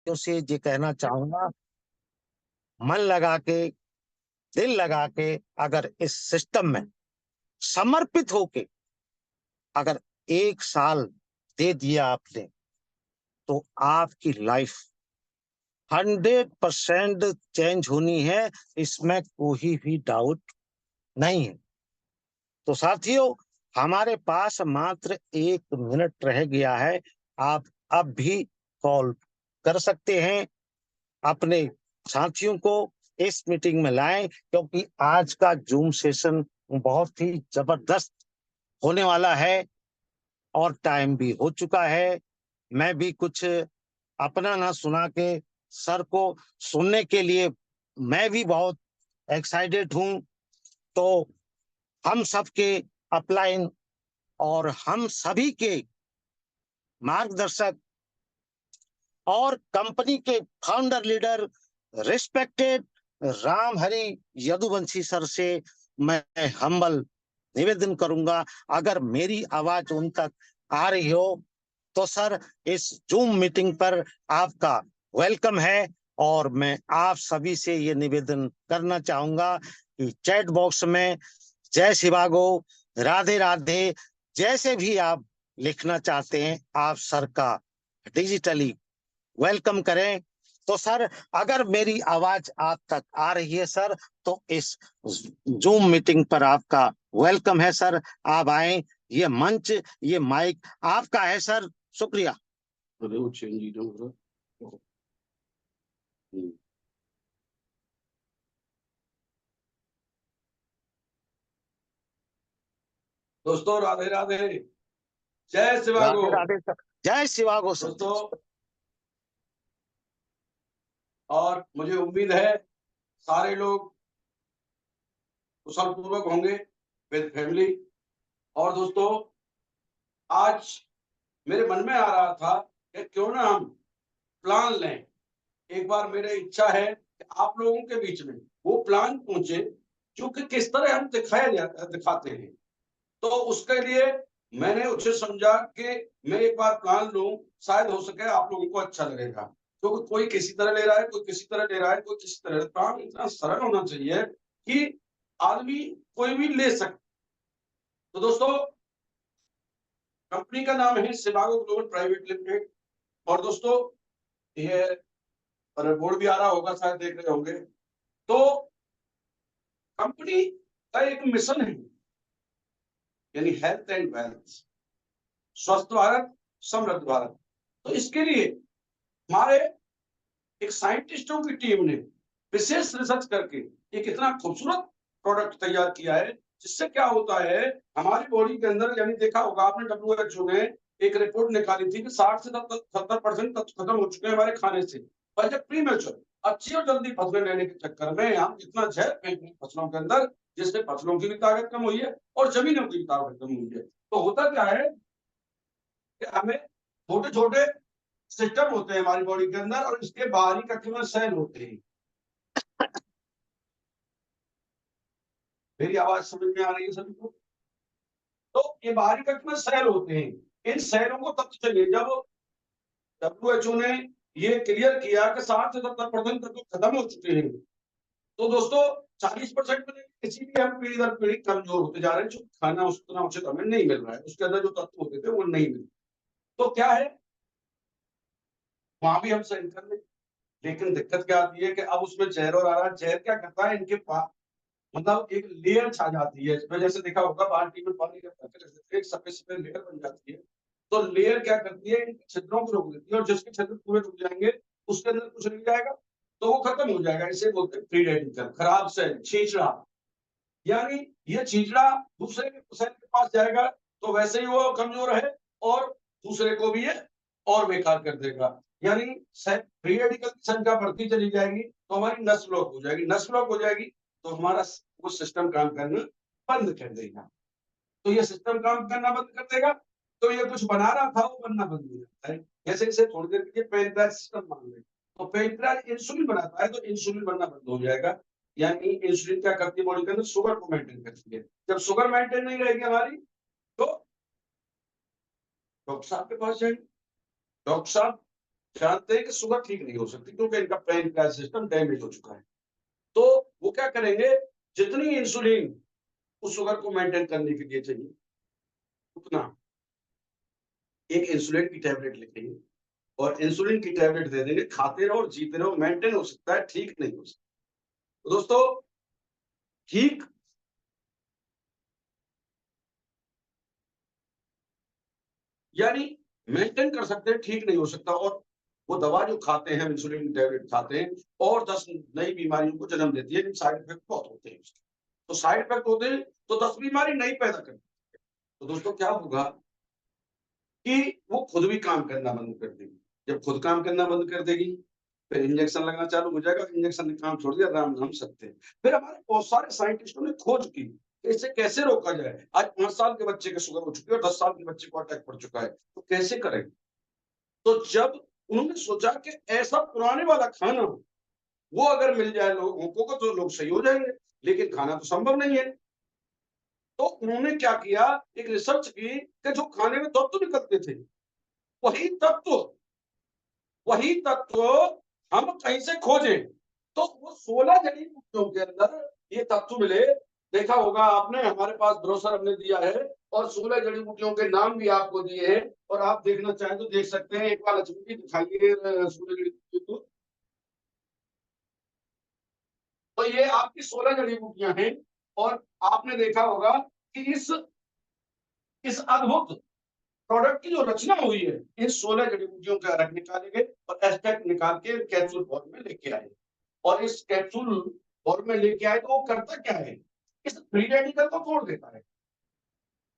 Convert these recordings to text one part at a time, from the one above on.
साथियों से ये कहना चाहूंगा, मन लगा के, दिल लगा के, अगर इस सिस्टम में समर्पित होके अगर 1 साल दे दिया आपने, तो आपकी लाइफ 100% चेंज होनी है, इसमें कोई भी डाउट नहीं है। तो साथियों, हमारे पास मात्र 1 मिनट रह गया है। आप अब भी कॉल कर सकते हैं, अपने साथियों को इस मीटिंग में लाएं, क्योंकि आज का जूम सेशन बहुत ही जबरदस्त होने वाला है और टाइम भी हो चुका है। मैं भी कुछ अपना ना सुना के सर को सुनने के लिए मैं भी बहुत एक्साइटेड हूं। तो हम सबके अपलाइन और हम सभी के मार्गदर्शक और कंपनी के founder leader respected Ram Hari Yaduvanshi sir से मैं हम्बल निवेदन करूंगा, अगर मेरी आवाज उन तक आ रही हो तो सर, इस जूम मीटिंग पर आपका वेलकम है। और मैं आप सभी से ये निवेदन करना चाहूंगा कि चैट बॉक्स में जय शिवागो, राधे राधे, जैसे भी आप लिखना चाहते हैं, आप सर का डिजिटली वेलकम करें। तो सर, अगर मेरी आवाज आप तक आ रही है सर, तो इस जूम मीटिंग पर आपका वेलकम है सर। आप आए, ये मंच, ये माइक आपका है सर। शुक्रिया। दोस्तों राधे राधे, जय शिवागो। राधे राधे सर, जय शिवागो सर। दोस्तों, और मुझे उम्मीद है सारे लोग कुशल पूर्वक होंगे विद फैमिली। और दोस्तों, आज मेरे मन में आ रहा था कि क्यों ना हम प्लान लें। एक बार मेरी इच्छा है कि आप लोगों के बीच में वो प्लान पहुंचे जो कि किस तरह हम दिखाते हैं। तो उसके लिए मैंने उसे समझा कि मैं एक बार प्लान लूं, शायद हो सके आप लोगों को अच्छा लगेगा। क्योंकि कोई किसी तरह ले रहा है, कोई किसी तरह ले रहा है, कोई किसी तरह। प्लान इतना सरल होना चाहिए कि आदमी कोई भी ले सके। तो दोस्तों, कंपनी का नाम है शिवागो ग्लोबल प्राइवेट लिमिटेड। और दोस्तों, ये बोर्ड भी आ रहा होगा, शायद देख रहे होंगे। तो कंपनी का एक मिशन है, यानी हेल्थ एंड वेल्थ, स्वस्थ भारत समृद्ध भारत। तो इसके लिए हमारे एक साइंटिस्टों की टीम ने विशेष रिसर्च करके एक इतना खूबसूरत प्रोडक्ट तैयार किया है, जिससे क्या होता है हमारी बॉडी के अंदर, यानी देखा होगा आपने, WHO ने एक रिपोर्ट निकाली थी कि 60 से 70% तत्व खत्म हो चुके हैं हमारे खाने से। पर जब प्रीमेच्योर अच्छी और जल्दी फसलें लेने के चक्कर में हम इतना जहर फेंक रहे हैं फसलों के अंदर, जिससे फसलों की भी ताकत कम हुई है और जमीनों की भी ताकत कम हुई है। तो होता क्या है कि हमें छोटे छोटे सिस्टम होते हैं हमारी बॉडी के अंदर, और इसके बाहरी कक्ष में सेल होते हैं। मेरी आवाज समझ में आ रही है सभी को? तो ये बाहरी कक्ष में सेल होते हैं। इन सेलों को तब चाहिए जब WHO ने ये क्लियर किया कि 60 से 70% तक खत्म हो चुके हैं। तो दोस्तों, 40% में किसी भी हम पीढ़ी दर पीढ़ी कमजोर होते जा रहे हैं, जो खाना उतना उचित हमें नहीं मिल रहा है, उसके अंदर जो तत्व होते थे वो नहीं मिल। तो क्या है, वहां भी हम सही कर लें, लेकिन दिक्कत क्या आती है कि अब उसमें जहर और आ रहा है। जहर क्या करता है, इनके पास मतलब एक लेयर छा जाती है इसमें। जैसे देखा होगा बाल्टी में पानी जब रख देते हैं, एक सफेद सफेद लेयर बन जाती है। तो लेयर क्या करती है, इन छिद्रों को रोक देती है, और जिसके छिद्र पूरे रुक जाएंगे उसके अंदर कुछ नहीं जाएगा, तो वो खत्म हो जाएगा। इसे बोलते हैं फ्री रेडिकल, खराब सेल, छींचड़ा। यानी ये छींचड़ा दूसरे के सेल के पास जाएगा तो वैसे ही वो कमजोर है, और दूसरे को भी ये और बेकार कर देगा। यानी फ्री रेडिकल की संख्या बढ़ती चली जाएगी तो हमारी नस ब्लॉक हो जाएगी। नस ब्लॉक हो जाएगी तो हमारा वो सिस्टम काम करना बंद कर देगा। तो ये सिस्टम काम करना बंद कर देगा, तो ये कुछ बना रहा था वो बनना बंद हो जाता है। जैसे इसे थोड़ी देर के लिए पेनक्रियाज सिस्टम मान लें, तो पेनक्रियाज इंसुलिन बनाता है, तो इंसुलिन बनना बंद हो जाएगा। यानी इंसुलिन क्या करती है, बॉडी के अंदर शुगर को मेंटेन करती है। जब शुगर मेंटेन नहीं रहेगी हमारी, तो डॉक्टर साहब के पास जाएंगे। डॉक्टर साहब जानते हैं कि शुगर ठीक नहीं हो सकती क्योंकि इनका पैनक्रियाज सिस्टम डैमेज हो चुका है। तो वो क्या करेंगे, जितनी इंसुलिन उस शुगर को मेंटेन करने के लिए चाहिए उतना एक इंसुलिन की टैबलेट लिखेंगे और इंसुलिन की टैबलेट दे देंगे, खाते रहो और जीते रहो, मेंटेन हो सकता है, ठीक नहीं हो सकता। तो दोस्तों ठीक यानी मेंटेन कर सकते हैं, ठीक नहीं हो सकता। और वो दवा जो खाते हैं, इंसुलिन की टैबलेट खाते हैं और 10 नई बीमारियों को जन्म देती है, लेकिन साइड इफेक्ट बहुत होते हैं उसके। तो साइड इफेक्ट होते हैं तो 10 बीमारी नई पैदा करती है। तो दोस्तों क्या होगा कि वो खुद भी काम करना बंद कर देगी। जब खुद काम करना बंद कर देगी, फिर इंजेक्शन लगना चालू हो जाएगा, इंजेक्शन ने काम छोड़ दिया, राम नाम सत्य है। फिर हमारे बहुत सारे साइंटिस्टों ने खोज की कि इसे कैसे रोका जाए। आज 5 साल के बच्चे की शुगर हो चुकी है और 10 साल के बच्चे को अटैक पड़ चुका है, तो कैसे करें? तो जब उन्होंने सोचा कि ऐसा पुराने वाला खाना वो अगर मिल जाए लोगों को तो लोग सही हो जाएंगे, लेकिन खाना तो संभव नहीं है। तो उन्होंने क्या किया, एक रिसर्च की कि जो खाने में तत्व निकलते थे, वही तत्व वही तत्व हम कहीं से खोजें। तो वो 16 जड़ी बूटियों के अंदर ये तत्व मिले। देखा होगा आपने, हमारे पास ब्रोशर हमने दिया है और 16 जड़ी बूटियों के नाम भी आपको दिए हैं और आप देखना चाहें तो देख सकते हैं। एक बार लक्ष्मी जी दिखाइए 16 जड़ी बूटी को। तो ये आपकी 16 जड़ी बूटियां हैं और आपने देखा होगा कि इस अद्भुत प्रोडक्ट की जो रचना हुई है, इन 16 जड़ी बूटियों के रख निकाले गए और एक्सट्रैक्ट निकाल के कैप्सूल फॉर्म में लेके आए। और इस कैप्सूल फॉर्म में लेके आए तो वो करता क्या है, इस फ्री रेडिकल को तोड़ देता है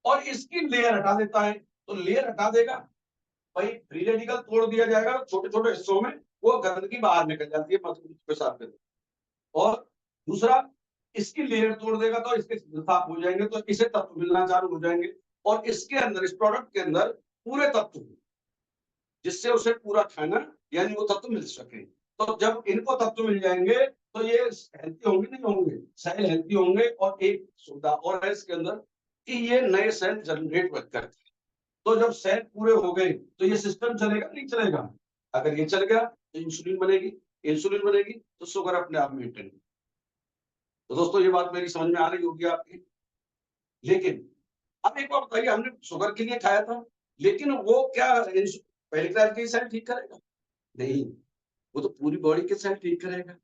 और इसकी लेयर हटा देता है। तो लेयर हटा देगा, भाई फ्री रेडिकल तोड़ दिया जाएगा छोटे छोटे हिस्सों में, वो गंदगी बाहर निकल जाती है मधुमेह के साथ में। और दूसरा, इसकी लेयर तोड़ देगा तो इसके साफ हो जाएंगे, तो इसे तत्व मिलना चालू हो जाएंगे और इसके अंदर, इस प्रोडक्ट के अंदर पूरे तत्व, जिससे उसे पूरा खाना यानी वो तत्व मिल सके। तो जब इनको तत्व मिल जाएंगे तो ये हेल्थी होंगे, नहीं होंगे, सेल हेल्थी होंगे। और एक सुविधा और है इसके अंदर कि ये नए सेल जनरेट करते हैं। तो जब सेल पूरे हो गए तो ये सिस्टम चलेगा, नहीं चलेगा? अगर ये चल गया तो इंसुलिन बनेगी, इंसुलिन बनेगी तो शुगर अपने आप मेंटेन। तो दोस्तों ये बात मेरी समझ में आ रही होगी आपकी। लेकिन अब एक बात बताइए, हमने शुगर के लिए खाया था, लेकिन वो क्या पहले क्लास के सेल ठीक करेगा? नहीं, वो तो पूरी बॉडी के सेल ठीक करेगा।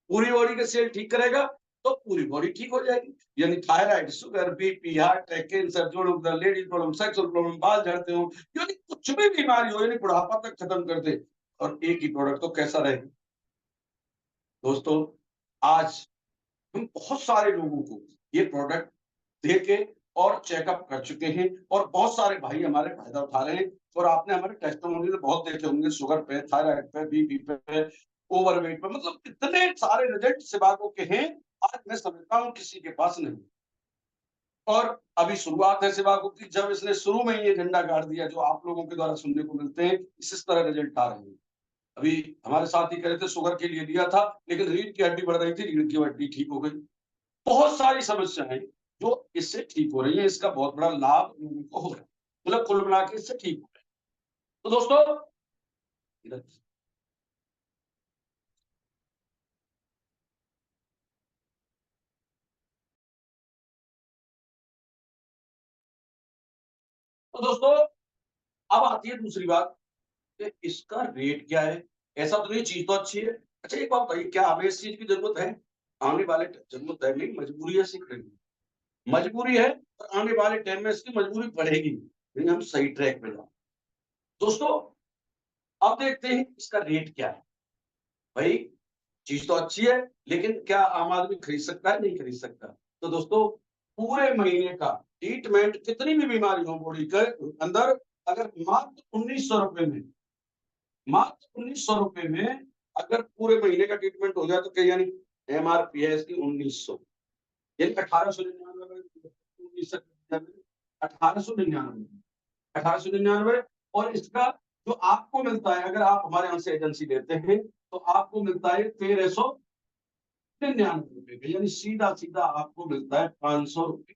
पूरी बॉडी के सेल ठीक करेगा तो पूरी बॉडी ठीक हो जाएगी। यानी thyroid, sugar, BP, heart attack, cancer, जोड़ों का लेडीज प्रॉब्लम, सेक्सुअल प्रॉब्लम, बाल झड़ते हो, यानी कुछ भी बीमारी हो, यानी बुढ़ापा तक खत्म कर दे। और एक ही प्रोडक्ट तो कैसा रहेगा? दोस्तों आज हम बहुत सारे लोगों को ये प्रोडक्ट दे के और चेकअप कर चुके हैं और बहुत सारे भाई हमारे फायदा उठा रहे हैं। और आपने हमारे टेस्टिमोनियल बहुत देखे होंगे, शुगर पे, थायराइड पे, बीपी पे, ओवरवेट पे, मतलब इतने सारे रिजल्ट सेवागो के हैं, आज मैं समझता हूँ किसी के पास नहीं। और अभी शुरुआत है सेवागो की। जब इसने शुरू में ये झंडा गाड़ दिया जो आप लोगों के द्वारा सुनने को मिलते हैं, इस तरह रिजल्ट आ रहे हैं। अभी हमारे साथ ही कह रहे थे शुगर के लिए लिया था, लेकिन रीढ़ की हड्डी बढ़ रही थी, रीढ़ की हड्डी ठीक हो गई। बहुत सारी समस्याएं जो इससे ठीक हो रही है, इसका बहुत बड़ा लाभ लोगों को हो रहा है, मतलब कुल मिला के इससे ठीक हो रहा है। तो दोस्तों तो दोस्तों अब आती है दूसरी बात कि इसका रेट क्या है। ऐसा तो नहीं, चीज तो अच्छी है। अच्छा एक बात बताइए, क्या हमें इस चीज की जरूरत है? आने वाले जरूरत है नहीं, मजबूरी है सीख रही है, मजबूरी है। और आने वाले टाइम में इसकी मजबूरी बढ़ेगी, लेकिन हम सही ट्रैक पे जाओ। दोस्तों अब देखते हैं इसका रेट क्या है। भाई चीज तो अच्छी है, लेकिन क्या आम आदमी खरीद सकता है? नहीं खरीद सकता। तो दोस्तों पूरे महीने का ट्रीटमेंट, कितनी भी बीमारी हो बॉडी के अंदर, अगर मात्र 1900 रुपए में, मात्र 1900 रुपए में अगर पूरे महीने का ट्रीटमेंट हो जाए तो क्या, यानी एमआरपी है इसकी 1900, यानी 1899, 1899, 1899। और इसका जो आपको मिलता है, अगर आप हमारे यहाँ से एजेंसी लेते हैं तो आपको मिलता है 1399 रुपए का, यानी सीधा सीधा आपको मिलता है 500 रुपए।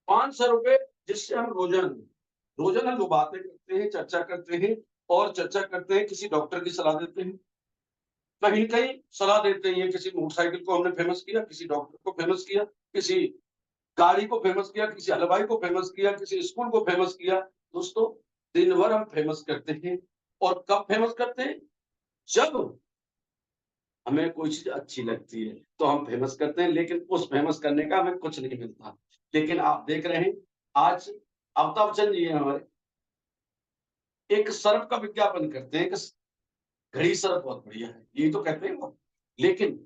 500 रुपए जिससे हम रोजाना रोजाना लोग बातें करते हैं, चर्चा करते हैं और चर्चा करते हैं, किसी डॉक्टर की सलाह देते हैं, कहीं कहीं सलाह देते हैं, किसी मोटरसाइकिल को हमने फेमस किया, किसी डॉक्टर को फेमस किया, किसी गाड़ी को फेमस किया, किसी हलवाई को फेमस किया, किसी स्कूल को फेमस किया। दोस्तों, दिन भर हम फेमस करते हैं, और कब फेमस करते हैं? जब हमें कोई चीज अच्छी लगती है तो हम फेमस करते हैं, लेकिन उस फेमस करने का हमें कुछ नहीं मिलता। लेकिन आप देख रहे हैं, आज अमिताभ बच्चन जी हैं हमारे, एक सर्फ का विज्ञापन करते हैं कि घड़ी सर्फ बहुत बढ़िया है, यही तो कहते हैं वो। लेकिन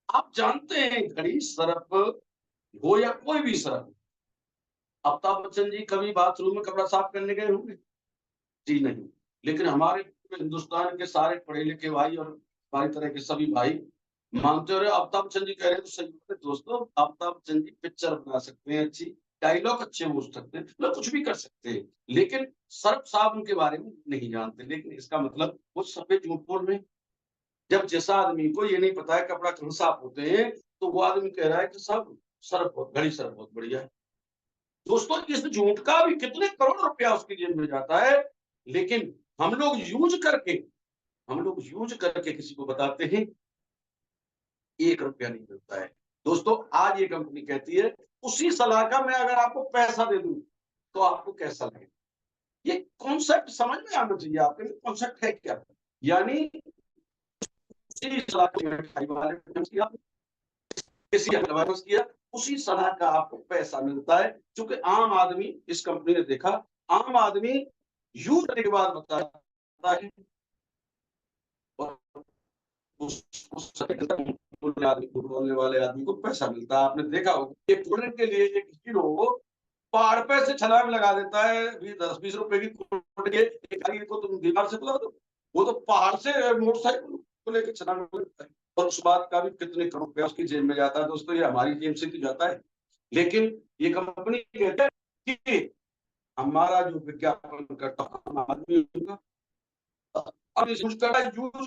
आप जानते हैं, घड़ी सर्फ हो या कोई भी सर्फ, अमिताभ बच्चन जी कभी बाथरूम में कपड़ा साफ करने गए होंगे? जी नहीं। लेकिन हमारे पूरे हिंदुस्तान के सारे पढ़े लिखे भाई और हमारी तरह के सभी भाई मानते हो रहे, अमिताभ बच्चन जी कह रहे हैं तो सही बात है। दोस्तों, अमिताभ बच्चन जी पिक्चर बना सकते हैं अच्छी, डायलॉग अच्छे बोल सकते हैं, मतलब कुछ भी कर सकते हैं, लेकिन सर्फ साबुन के बारे में नहीं जानते। लेकिन इसका मतलब वो सफेद झूठ बोल रहे हैं। जब जिस आदमी को ये नहीं पता है कपड़ा कहाँ साफ होते हैं, तो वो आदमी कह रहा है कि सब सर्फ घड़ी सर्फ बहुत बढ़िया है। दोस्तों, इस झूठ का भी कितने करोड़ रुपया उसकी जेब में जाता है, लेकिन हम लोग यूज करके किसी को बताते हैं, 1 रुपया नहीं मिलता है। दोस्तों, आज ये कंपनी कहती है उसी सलाह का मैं अगर आपको पैसा दे दूं तो आपको कैसा लगेगा? ये कॉन्सेप्ट समझ में आना चाहिए आपके, कॉन्सेप्ट है क्या? यानी उसी सलाह को मिठाई वाले ने फेमस किया, किसी हलवाई ने फेमस किया, उसी सलाह का आपको पैसा मिलता है। क्योंकि आम आदमी, इस कंपनी ने देखा, आम आदमी यूज करने के बाद बताता है, और उस बोलने वाले आदमी को पैसा मिलता है। आपने देखा होगा, एक कूलर के लिए एक हीरो पहाड़ पे से छलांग लगा देता है, 10-20 रुपए की कूलर के एक गाड़ी को तुम दीवार से बुला दो, वो तो पहाड़ से मोटरसाइकिल को लेकर छलांग लगता है, और उस बात का भी कितने करोड़ रुपया उसकी जेब में जाता है। दोस्तों, ये हमारी जेब से तो जाता है, लेकिन ये कंपनी कहते हैं कि हमारा जो विज्ञापन करता है आदमी होगा, अब यूज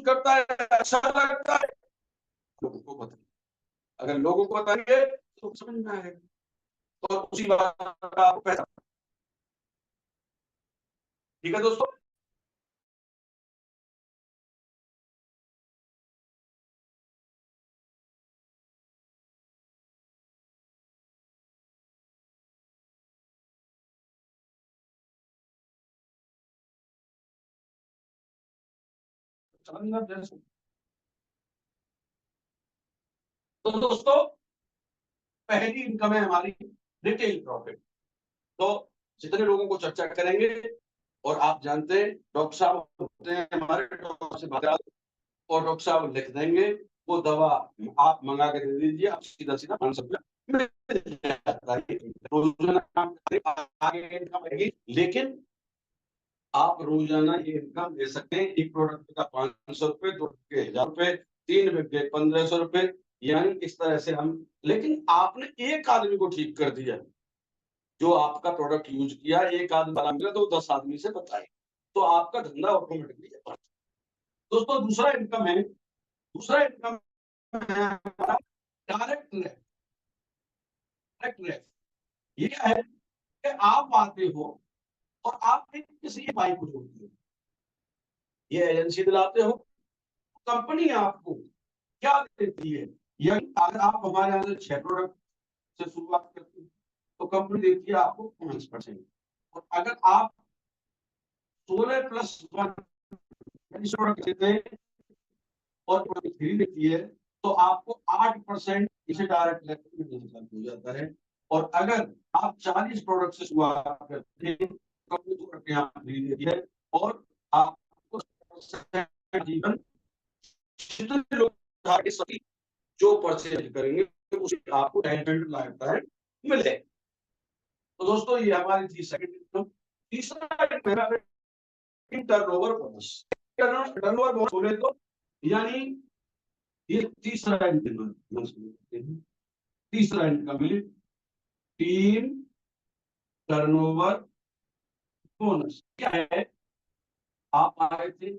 करता है, अच्छा लगता है, लोगों को बताइए। अगर लोगों को बताएंगे तो समझ में आएगा, और उसी बात का आपको पैसा। ठीक है दोस्तों, समझना जैसे। तो दोस्तों, पहली इनकम है हमारी रिटेल प्रॉफिट। तो जितने लोगों को चर्चा करेंगे, और आप जानते हैं डॉक्टर साहब होते हैं हमारे, डॉक्टर से बात, और डॉक्टर साहब लिख देंगे, वो दवा आप मंगा के दे दीजिए, आप सीधा सीधा 500 रुपया मिल जाता है। रोजाना काम करें, आगे इनकम आएगी। लेकिन आप रोजाना ये इनकम ले सकते हैं, एक प्रोडक्ट का 500 रुपए, 2 के 1000 रुपए, 3 के 1500 रुपए, यानी इस तरह से हम। लेकिन आपने एक आदमी को ठीक कर दिया, जो आपका प्रोडक्ट यूज किया, एक आदमी वाला मिला तो 10 आदमी से बताए, तो आपका धंधा ऑटोमेटिकली बढ़। दोस्तों, दूसरा इनकम है हमारा डायरेक्ट रेट। डायरेक्ट रेट ये क्या है कि आप आते हो और आप किसी बाई को जोड़ते हो, ये एजेंसी दिलाते हो, कंपनी आपको क्या देती है? यानी अगर आप हमारे यहाँ से 6 प्रोडक्ट से शुरुआत करते हो तो कंपनी देती है आपको 5%, और अगर आप 16+1 प्रोडक्ट देते हैं और प्रोडक्ट फ्री देती है, तो आपको 8% इसे डायरेक्ट हो जाता है। और अगर आप 40 प्रोडक्ट से शुरुआत करते हैं, कंपनी प्रोडक्ट यहाँ फ्री देती है, और आपको जीवन जितने लोग सभी जो परचेज करेंगे उसे आपको 10% लगता है मिले। तो दोस्तों, ये हमारी थी सेकंड इनकम। तीसरा टर्नओवर बोनस। टर्नओवर बोनस बोले तो यानी ये तीसरा इनकम। तीसरा इनकम है टीम टर्नओवर बोनस। क्या है? आप आए थे,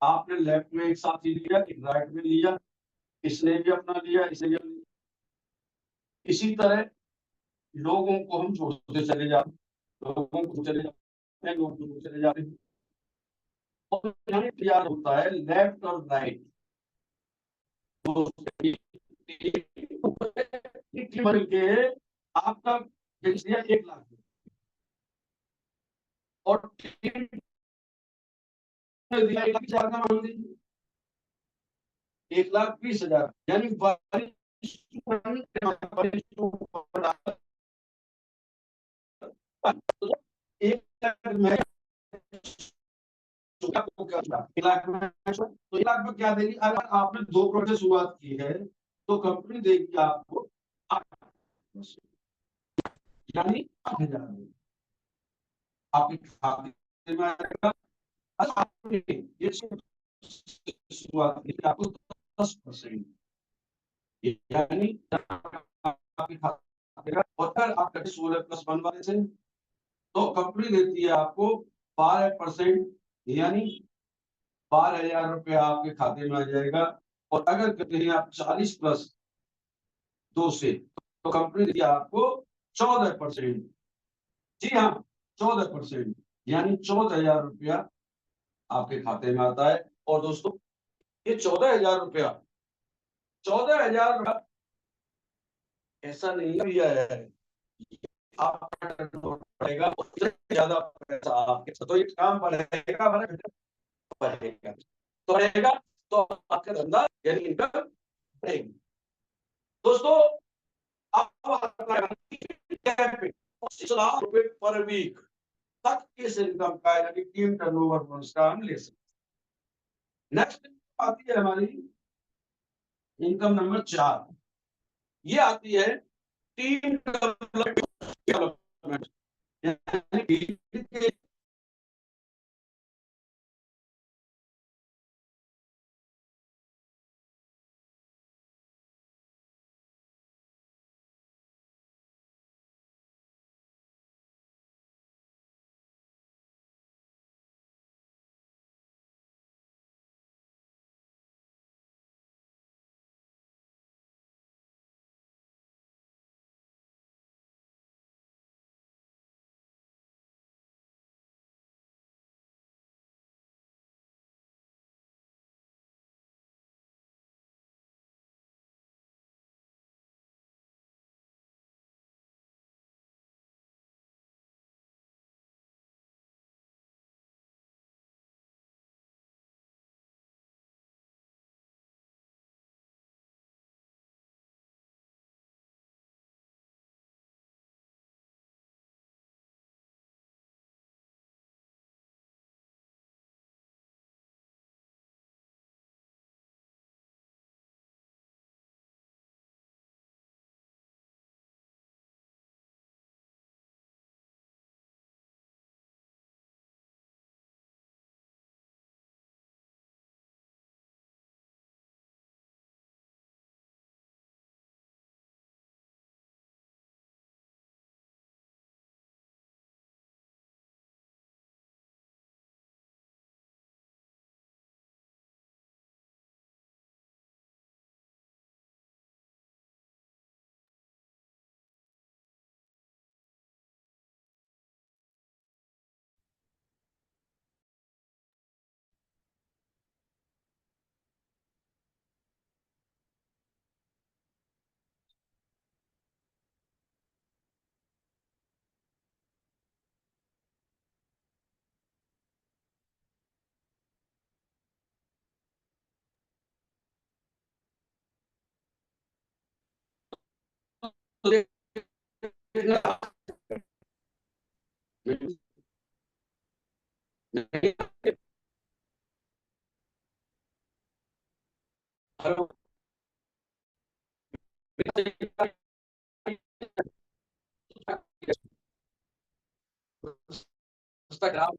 आपने लेफ्ट में एक साथी लिया, एक राइट में लिया, इसने भी अपना लिया, इसने भी अपना लिया। इसी तरह लोगों को हम जोड़ते चले जाते, लोगों को चले जाते हैं, लोगों को चले जाते हैं। और यहाँ तैयार होता है लेफ्ट और राइट मिल के आपका 1 लाख और 1,00,000 का मान दीजिए 1,20,000 यानी 1,00,000 में 1,00,000 में तो 1,00,000 में क्या देगी? अगर आपने 2 करोड़ से शुरुआत की है तो कंपनी देगी आपको 8%, यानी 8,000 आपके खाते में आएगा। आपने ये शुरुआत की आपको 10%, यानी आपके खाते में, और अगर आप 16+1 वाले से तो कंपनी देती है आपको 12%, यानी 12,000 रुपया आपके खाते में आ जाएगा। और अगर कहते हैं आप 40+2 से तो कंपनी देती है आपको 14%। जी हाँ, 14%, यानी 14,000 रुपया आपके खाते में आता है। और दोस्तों ये 14,000 रुपया 14,000 रुपया ऐसा नहीं दिया है, आपका पड़ेगा उससे ज्यादा पैसा आपके, तो ये काम बढ़ेगा बढ़ेगा तो रहेगा, तो आपका धंधा यानी इनकम बढ़ेगी। दोस्तों अब आता है 25,00,000 रुपए पर वीक तक इस इनकम का यानी टीम टर्नओवर बोनस का हम ले सकते। नेक्स्ट आती है हमारी इनकम नंबर 4, ये आती है टीम डेवलपमेंट, यानी उसका ग्राफ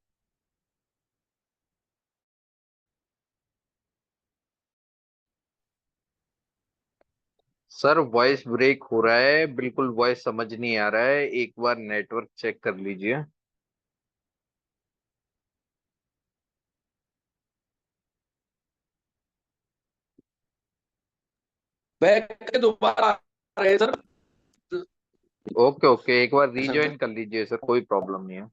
सर वॉइस ब्रेक हो रहा है, बिल्कुल वॉइस समझ नहीं आ रहा है, एक बार नेटवर्क चेक कर लीजिए। बैक के दोबारा आ रहे हैं सर। ओके ओके, एक बार रीज्वाइन कर लीजिए सर, कोई प्रॉब्लम नहीं है।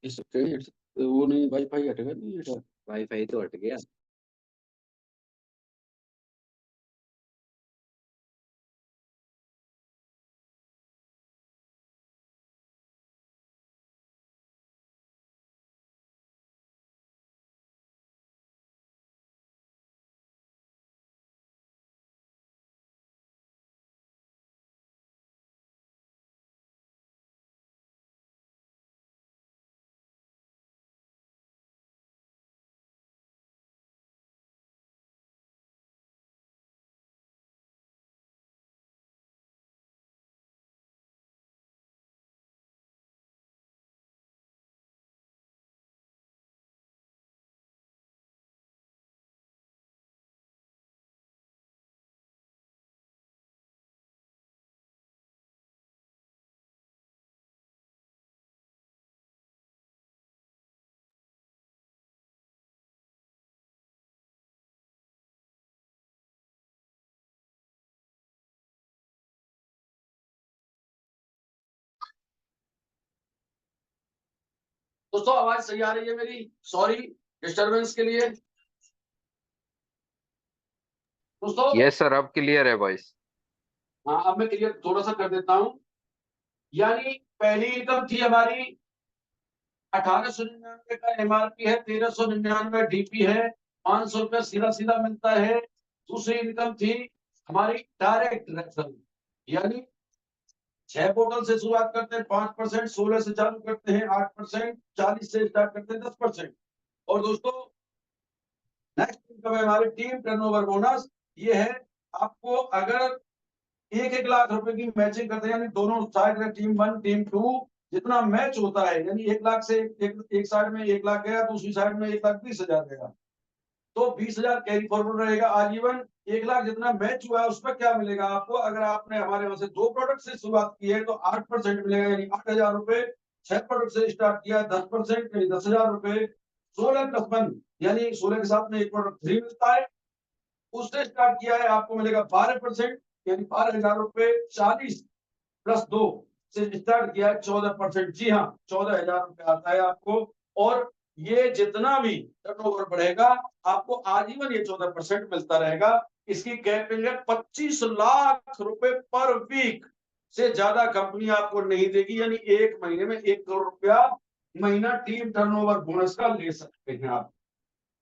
इसके वो नहीं, वाईफाई हटेगा नहीं हटा। वाईफाई तो हट गया। दोस्तों आवाज सही आ रही है मेरी? सॉरी डिस्टरबेंस के लिए। दोस्तों यस सर, अब क्लियर है वॉइस। हाँ, अब मैं क्लियर थोड़ा सा कर देता हूँ। यानी पहली इनकम थी हमारी 1899 का एमआरपी है, 1399 डीपी है, 500 रुपया सीधा सीधा मिलता है। दूसरी इनकम थी हमारी डायरेक्ट रेफरल, यानी 6 बोतल से शुरुआत करते हैं 5%, 16 से चालू करते हैं 8%, 40 से स्टार्ट करते हैं 10%। और दोस्तों नेक्स्ट इनकम है हमारी टीम टर्नओवर बोनस। ये है आपको अगर 1-1 लाख रुपए की मैचिंग करते हैं, यानी दोनों साइड में टीम 1 टीम 2 जितना मैच होता है, यानी 1 लाख से एक साइड में 1 लाख गया, दूसरी साइड में 1,20,000 गया, तो 20,000 कैरी फॉरवर्ड रहेगा आजीवन। 1 लाख जितना मैच हुआ है उसमें क्या मिलेगा आपको? अगर आपने हमारे वहां से 2 प्रोडक्ट से शुरुआत की है तो 8% मिलेगा, यानी 8,000 रुपए। 6 प्रोडक्ट से स्टार्ट किया 10%, यानी 10,000 रुपए। 16+1 यानी 16 के साथ में एक प्रोडक्ट फ्री मिलता है। उससे स्टार्ट किया है आपको मिलेगा 12%, यानी 12,000 रुपए। 40+2 से स्टार्ट किया है 14%, जी हाँ 14,000 रुपए आता है आपको। और ये जितना भी टर्नओवर बढ़ेगा आपको आजीवन ये 14% मिलता रहेगा। इसकी कैपिंग है 25 लाख रुपए पर वीक, से ज्यादा कंपनी आपको नहीं देगी, यानी एक महीने में 1 करोड़ रुपया महीना टीम टर्नओवर बोनस का ले सकते हैं आप।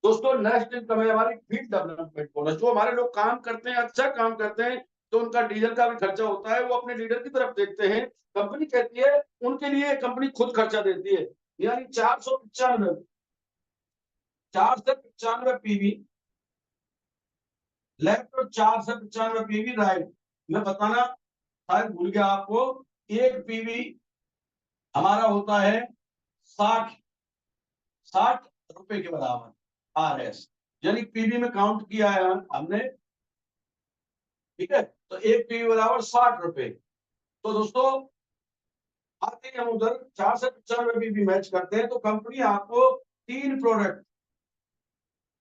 दोस्तों नेक्स्ट इनकम है हमारी फील्ड डेवलपमेंट बोनस। जो हमारे लोग काम करते हैं, अच्छा काम करते हैं, तो उनका डीजल का भी खर्चा होता है, वो अपने लीडर की तरफ देखते हैं। कंपनी कहती है उनके लिए कंपनी खुद खर्चा देती है, यानी 495 पीवी लेफ्ट और 495 पीवी राइट। मैं बताना शायद भूल गया आपको, एक पीवी हमारा होता है 60 रुपए के बराबर आरएस, यानी पीवी में काउंट किया है हमने, ठीक है। तो एक पीवी बराबर 60 रुपए। तो दोस्तों आते हैं हम उधर 495 पीवी मैच करते हैं तो कंपनी आपको 3 प्रोडक्ट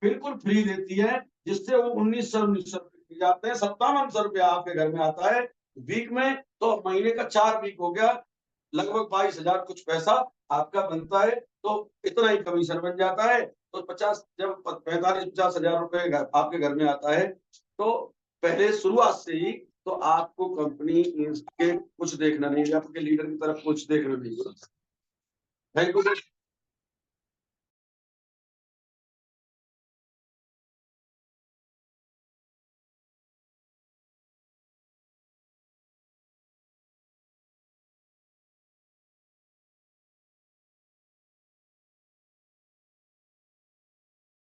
बिल्कुल फ्री देती है, जिससे वो 1900 रुपए जाते हैं, 5700 रुपया आपके घर में आता है वीक में। तो महीने का 4 वीक हो गया, लगभग 22,000 कुछ पैसा आपका बनता है। तो इतना ही कमीशन बन जाता है। तो 50 जब 45-50,000 रुपए आपके घर में आता है, तो पहले शुरुआत से ही तो आपको कंपनी के कुछ देखना नहीं है, आपके लीडर की तरफ कुछ देखना नहीं है। Thank you.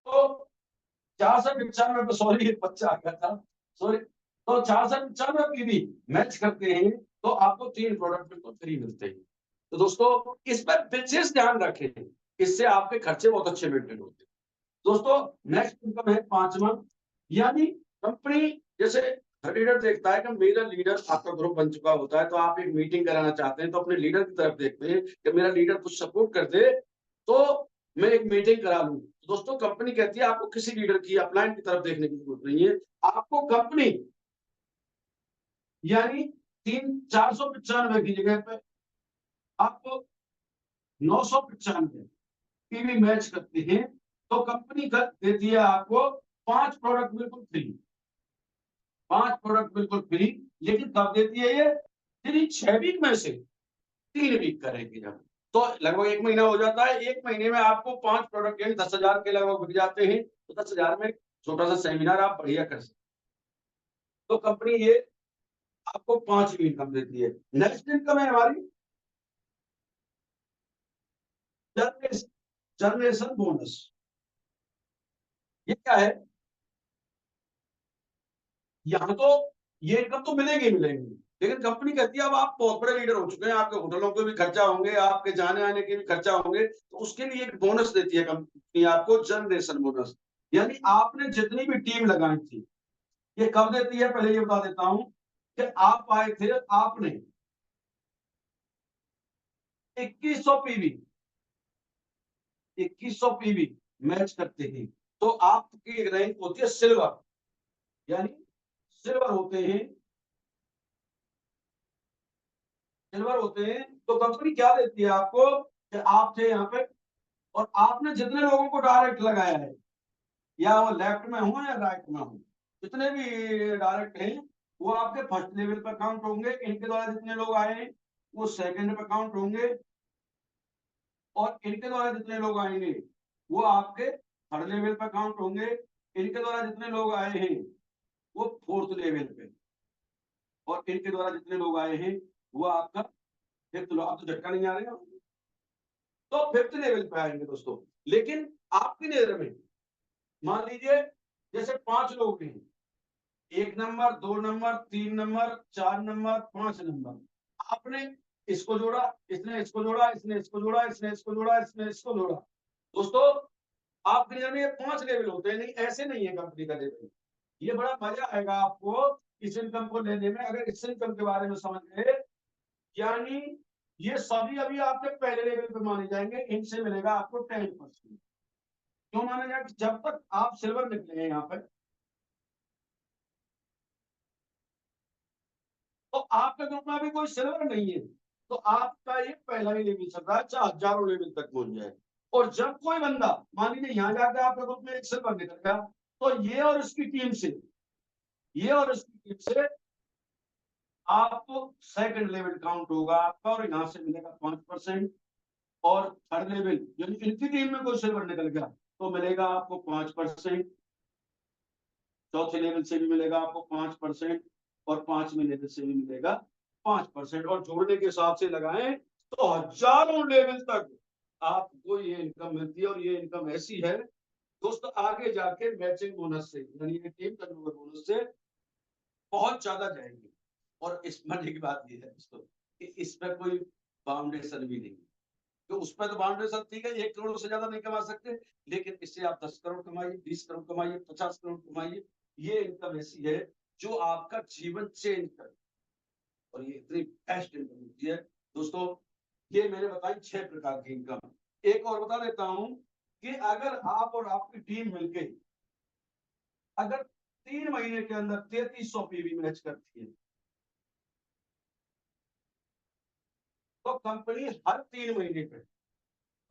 तो 495, सॉरी बच्चा आ गया था, सॉरी। तो 495 की भी मैच करते हैं तो आपको 3 प्रोडक्ट बिल्कुल फ्री मिलते हैं। तो दोस्तों इस पर विशेष ध्यान रखें, इससे आपके खर्चे बहुत अच्छे मेंटेन होते हैं। दोस्तों नेक्स्ट इनकम है 5वां, यानी कंपनी जैसे लीडर देखता है कि मेरा लीडर, आपका ग्रुप बन चुका होता है तो आप एक मीटिंग कराना चाहते हैं, तो अपने लीडर की तरफ देखते हैं कि मेरा लीडर कुछ सपोर्ट कर दे तो मैं एक मीटिंग करा लूं। दोस्तों कंपनी कहती है आपको किसी लीडर की अपलाइन की तरफ देखने की जरूरत नहीं है, आपको कंपनी यानी 495 की जगह पे आपको 995 पीवी मैच करते हैं तो कंपनी कर देती है आपको 5 प्रोडक्ट बिल्कुल फ्री, 5 प्रोडक्ट बिल्कुल फ्री। लेकिन कब देती है ये? यदि 6 वीक में से 3 वीक करेंगे जब, तो लगभग 1 महीना हो जाता है। 1 महीने में आपको 5 प्रोडक्ट यानी 10,000 के लगभग बिक जाते हैं। तो 10,000 में छोटा सा सेमिनार आप बढ़िया कर सकते। तो कंपनी ये आपको 5 इनकम देती है। नेक्स्ट इनकम है हमारी जनरेशन बोनस। ये क्या है? यहाँ तो ये इनकम तो मिलेगी मिलेंगी, लेकिन कंपनी कहती है अब आप बहुत बड़े लीडर हो चुके हैं, आपके होटलों के भी खर्चा होंगे, आपके जाने आने के भी खर्चा होंगे, तो उसके लिए एक बोनस देती है कंपनी आपको, जनरेशन बोनस। यानी आपने जितनी भी टीम लगाई थी, ये कब देती है पहले ये बता देता हूं कि आप आए थे, आपने 2100 पीवी 2100 पीवी मैच करते हैं तो आपकी रैंक होती है सिल्वर, यानी सिल्वर होते हैं, सिल्वर होते हैं। तो कंपनी क्या देती है आपको कि आप थे यहाँ पे और आपने जितने लोगों को डायरेक्ट लगाया है, या वो लेफ्ट में हो या राइट में हो, जितने भी डायरेक्ट हैं वो आपके फर्स्ट लेवल पर काउंट होंगे। इनके द्वारा जितने लोग आए हैं वो सेकंड पर काउंट होंगे, और इनके द्वारा जितने लोग आएंगे वो आपके थर्ड लेवल पर काउंट होंगे। इनके द्वारा जितने लोग आए हैं वो फोर्थ लेवल पे, और इनके द्वारा जितने लोग आए हैं वो आपका फिफ्थ लेवल। आप तो झटका नहीं आ रहे हैं, तो फिफ्थ लेवल पे आएंगे दोस्तों। लेकिन आपकी नजर में मान लीजिए जैसे 5 लोग हैं, 1 number, 2 number, 3 number, 4 number, 5 number, आपने इसको जोड़ा, इसने इसको जोड़ा, इसने इसको जोड़ा, इसने इसको जोड़ा, इसने इसको जोड़ा। दोस्तों आपके नजर में ये 5 लेवल होते हैं, नहीं ऐसे नहीं है कंपनी का लेवल। ये बड़ा मजा आएगा आपको इस इनकम को लेने में अगर इस इनकम के बारे में समझ गए। यानी ये सभी अभी आपके पहले लेवल पे माने जाएंगे, इनसे मिलेगा आपको 10%। क्यों माना जाए? जब तक आप सिल्वर निकले हैं यहाँ पे, तो आपके ग्रुप में अभी कोई सिल्वर नहीं है, तो आपका ये पहला ही लेवल चल रहा है, चाहे हजारों लेवल तक पहुंच जाए। और जब कोई बंदा मान लीजिए यहाँ जाकर आपके ग्रुप में एक सिल्वर निकल गया, तो ये और उसकी टीम से, ये और उसकी टीम से आपको सेकंड लेवल काउंट होगा आपका, और यहाँ से मिलेगा 5%। और थर्ड लेवल यानी इनकी टीम में कोई सिल्वर निकल गया तो मिलेगा आपको 5%। चौथे लेवल से भी मिलेगा आपको 5%, और 5वें लेवल से भी मिलेगा 5%। और जोड़ने के हिसाब से लगाएं तो हजारों लेवल तक आपको ये इनकम मिलती है। और ये इनकम ऐसी है दोस्तों आगे जाके मैचिंग बोनस से यानी टीम टर्नओवर बोनस से बहुत ज्यादा जाएंगे। और इस मजे की बात ये है दोस्तों कि इस पर कोई बाउंडेशन भी नहीं, तो उस पर तो बाउंडेशन ठीक है, 1 करोड़ से ज्यादा नहीं कमा सकते, लेकिन इससे आप 10 करोड़ कमाइए, 20 करोड़ कमाइए, 50 करोड़ कमाइए। ये इनकम ऐसी है जो आपका जीवन चेंज कर, और ये इतनी बेस्ट इनकम होती है दोस्तों। ये मैंने बताई 6 प्रकार की इनकम। एक और बता देता हूं कि अगर आप और आपकी टीम मिलकर अगर 3 महीने के अंदर 3300 पीवी मैच करती है, तो कंपनी हर 3 महीने पे,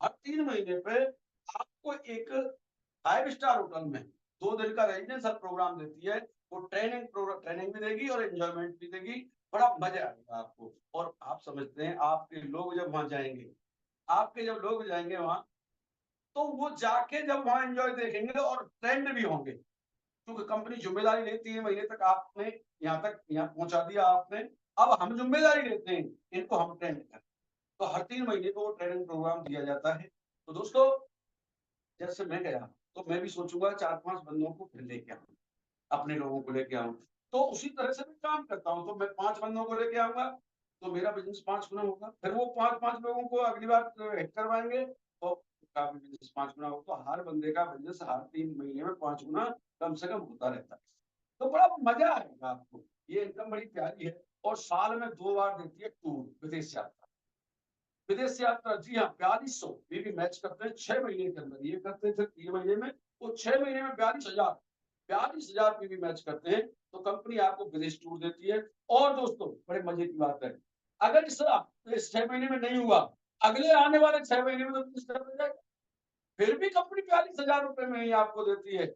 हर 3 महीने पे आपको एक 5 स्टार होटल में 2 दिन का रेजिडेंशियल प्रोग्राम देती है। वो ट्रेनिंग भी देगी और एंजॉयमेंट भी देगी, बड़ा मजा आएगा आपको। और आप समझते हैं आपके लोग जब वहां जाएंगे, आपके जब लोग जाएंगे वहां, तो वो जाके जब वहां एंजॉय देखेंगे और ट्रेंड भी होंगे, क्योंकि कंपनी जिम्मेदारी लेती है, महीने तक आपने यहाँ पहुंचा दिया आपने, अब हम जिम्मेदारी लेते हैं इनको हम ट्रेंड करें। तो हर 3 महीने को वो ट्रेनिंग प्रोग्राम दिया जाता है। तो दोस्तों जैसे मैं गया तो मैं भी सोचूंगा 4-5 बंदों को फिर लेके आऊं, अपने लोगों को लेके आऊं। तो उसी तरह से मैं काम करता हूं, तो मैं 5 बंदों को लेके आऊंगा तो मेरा बिजनेस 5 गुना होगा। फिर वो 5-5 लोगों को अगली बार हिट करवाएंगे तो उनका भी बिजनेस 5 गुना होगा। तो हर बंदे का बिजनेस हर 3 महीने में 5 गुना कम से कम होता रहता है। तो बड़ा मजा आएगा आपको, ये इनकम बड़ी प्यारी है। और साल में 2 बार देती है टूर, विदेश यात्रा। विदेश यात्रा जी हाँ 4200 भी मैच करते हैं 6 महीने के अंदर। ये करते थे 3 महीने में, वो 6 महीने में 42,000 भी मैच करते हैं। तो कंपनी आपको विदेश टूर देती है। और दोस्तों बड़े मजे की बात है, अगर इस 6 महीने में नहीं हुआ अगले आने वाले 6 महीने में तो 30 हो जाएगा। फिर भी कंपनी 42,000 रुपए में ही आपको देती है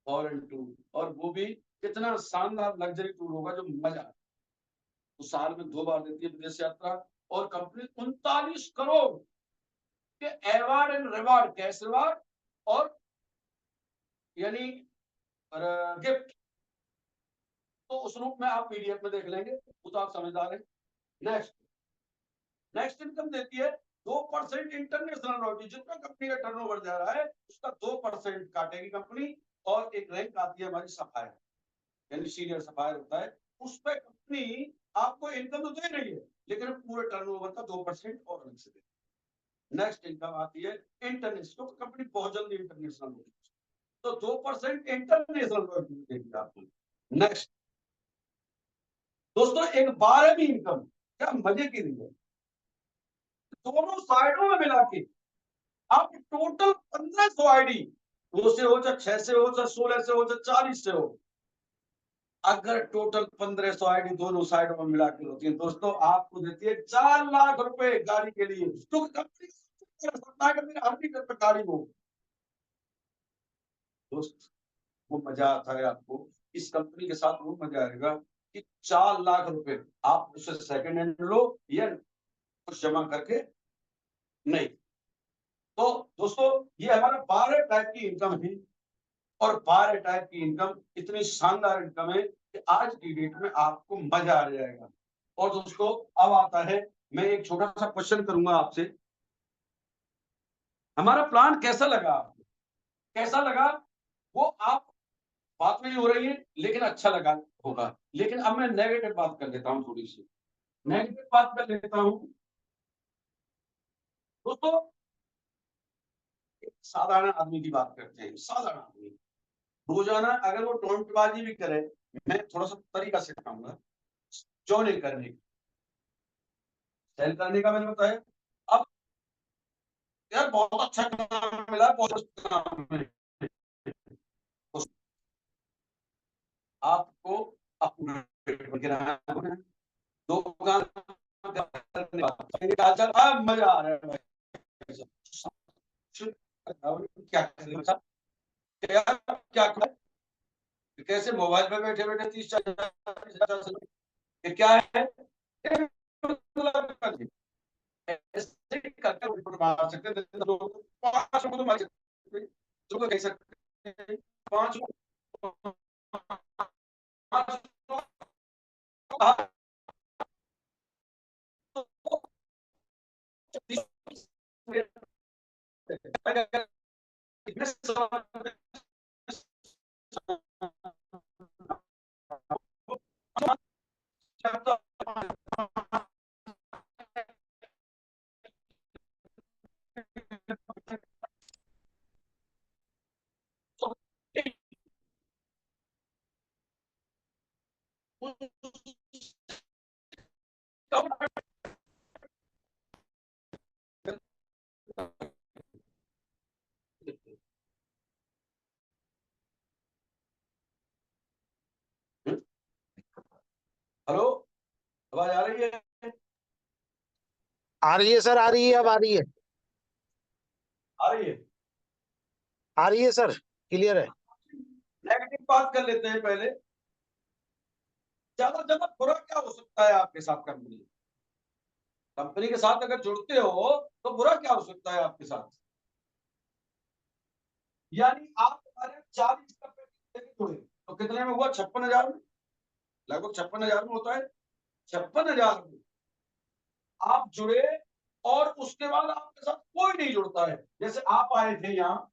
फॉरेन टूर, और वो भी कितना शानदार लग्जरी टूर होगा जो मजा आए। तो साल में 2 बार देती है विदेश यात्रा, और कंपनी 39 करोड़ के award and reward, cash reward और यानी गिफ्ट, तो उस रूप में आप पीडीएफ में देख लेंगे, वो तो आप समझदार हैं। नेक्स्ट नेक्स्ट इनकम देती है 2% इंटरनेशनल रॉयल्टी। जितना कंपनी का टर्नओवर जा रहा है उसका 2% काटेगी कंपनी, और एक रैंक आती है हमारी सफायर, यानी सीनियर सफायर होता है, उस पर कंपनी आपको इनकम तो दे रही है लेकिन पूरे टर्नओवर का 2% और अलग से दे। नेक्स्ट इनकम आती है इंटरनेशनल, कंपनी बहुत जल्दी इंटरनेशनल होगी, तो 2% इंटरनेशनल रॉयल्टी देगी आपको। नेक्स्ट दोस्तों, एक 12वीं इनकम, क्या मजे की नहीं है, दोनों साइडों में मिला के आप टोटल 1500 आईडी, 2 से हो चाहे 6 से हो चाहे 16 से हो चाहे 40 से हो, अगर टोटल 1500 आईडी दोनों साइडों में मिला के होती है दोस्तों, आपको देती है 4 लाख रुपए गाड़ी के लिए, तो कंपनी सकता है कि मेरे हर घर पे गाड़ी हो। दोस्त वो मजा आता है आपको, इस कंपनी के साथ वो मजा आएगा कि 4 लाख रुपए आप उसे सेकंड हैंड लो या कुछ जमा करके नहीं। तो दोस्तों ये हमारा 12 टाइप की इनकम है, और 12 टाइप की इनकम इतनी शानदार इनकम है कि आज की डेट में आपको मजा आ जाएगा। और दोस्तों अब आता है, मैं एक छोटा सा क्वेश्चन करूंगा आपसे, हमारा प्लान कैसा लगा आपको, कैसा लगा वो आप, बात मेरी हो रही है लेकिन अच्छा लगा होगा, लेकिन अब मैं नेगेटिव बात कर लेता हूँ, थोड़ी सी नेगेटिव बात कर लेता हूँ। दोस्तों एक साधारण आदमी की बात करते हैं, साधारण आदमी रोजाना अगर वो टोंटबाजी भी करे, मैं थोड़ा सा तरीका सिखाऊंगा जोड़े करने की, सेल करने का मैंने बताया। अब यार बहुत अच्छा काम मिला, बहुत अच्छा काम मिला, आपको अपना दो काम करने का मजा आ रहा है भाई। क्या करें, क्या करें, कैसे मोबाइल पे बैठे बैठे 30-40 क्या है, ऐसे करके मार सकते हैं, 5 को तो मार सकते हैं, तो कह सकते हैं 5 हेलो, आवाज आ रही है? आ रही है सर, आ रही है, अब आ रही है, आ रही है। आ रही है सर, क्लियर है। नेगेटिव बात कर लेते हैं पहले, ज्यादा ज्यादा बुरा क्या हो सकता है आपके साथ, कंपनी कंपनी के साथ अगर जुड़ते हो तो बुरा क्या हो सकता है आपके साथ, यानी आप हमारे 40 का जुड़े तो कितने में हुआ, 56,000 में, लगभग 56,000 में होता है, 56,000 में आप जुड़े, और उसके बाद आपके साथ कोई नहीं जुड़ता है, जैसे आप आए थे यहाँ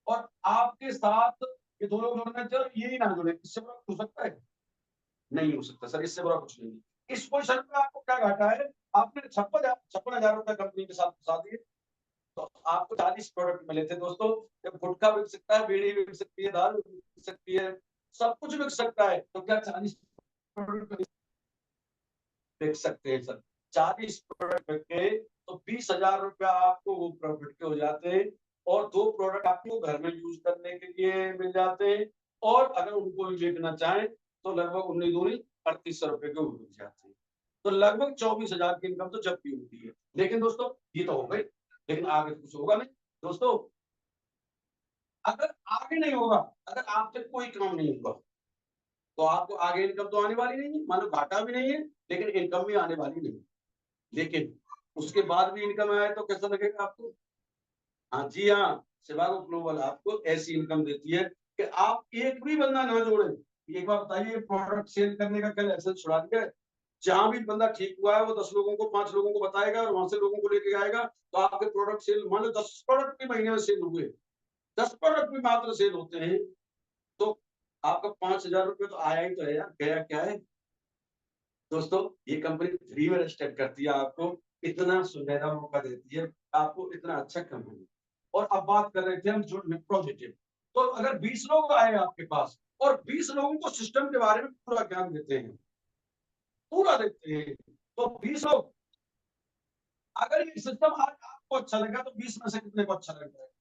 और आपके साथ ये दो लोग जुड़ने चाहिए, यही ना जुड़े, इससे बुरा हो सकता है? नहीं हो सकता सर, इससे बुरा कुछ नहीं। इस पोजिशन में आपको क्या घाटा है, आपने 56,000 रुपए कंपनी के साथ फंसा दिए, तो आपको 40 प्रोडक्ट मिले थे दोस्तों। जब गुटखा बिक सकता है, बीड़ी बिक सकती है, दारू बिक सकती है, सब कुछ बिक सकता है, तो क्या 40 प्रोडक्ट बिक सकते हैं सर? 40 प्रोडक्ट बिके तो 20,000 रुपया आपको वो प्रॉफिट के हो जाते, और 2 प्रोडक्ट आपको घर में यूज करने के लिए मिल जाते, और अगर उनको भी बेचना चाहें तो लगभग 19 दूनी 3800 रुपए के मिल जाते हैं। तो लगभग 24,000 की इनकम तो जब भी होती है। लेकिन दोस्तों ये तो हो गई, लेकिन आगे तो कुछ होगा नहीं दोस्तों। अगर आगे नहीं होगा, अगर आपसे कोई काम नहीं होगा, तो आपको आगे इनकम तो आने वाली नहीं है, मानो घाटा भी नहीं है लेकिन इनकम भी आने वाली नहीं। लेकिन उसके बाद भी इनकम आए तो कैसा लगेगा आपको? हाँ जी हाँ, शिवागो ग्लोबल आपको ऐसी इनकम देती है कि आप एक भी बंदा ना जोड़े। एक बार बताइए, प्रोडक्ट सेल करने का क्या लाइसेंस छुड़ा दिया है? जहां भी बंदा ठीक हुआ है वो 10 लोगों को 5 लोगों को बताएगा और वहां से लोगों को लेके आएगा, तो आपके प्रोडक्ट सेल, मान लो 10 प्रोडक्ट भी महीने में सेल हुए, 10 प्रोडक्ट भी मात्र सेल होते हैं, तो आपका 5,000 रुपये तो आया ही तो है यार, गया क्या है दोस्तों? ये कंपनी फ्री में रजिस्टर करती है, आपको इतना सुनहरा मौका देती है, आपको इतना अच्छा कंपनी। और अब बात कर रहे थे हम जुड़ने पॉजिटिव, तो अगर 20 लोग आए आपके पास और 20 लोगों को सिस्टम के बारे में पूरा ज्ञान देते हैं, पूरा देते हैं, तो 20 लोग, अगर ये सिस्टम आज आपको अच्छा लगा तो 20 में से कितने को अच्छा लग जाएगा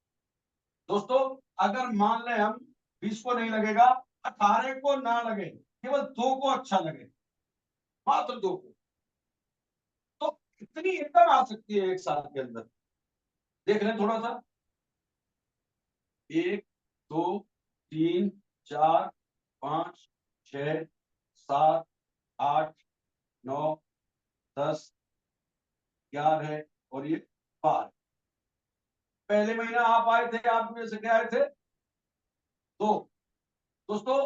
दोस्तों? अगर मान लें हम 20 को नहीं लगेगा, 18 को ना लगे, केवल 2 को अच्छा लगे, मात्र 2 को, तो कितनी इनकम आ सकती है एक साल के अंदर? देख लें थोड़ा सा। 1 2 3 4 5 6 7 8 9 10 11 और ये 12। पहले महीना आप आए थे, आप में से क्या आए थे? 2 दोस्तों।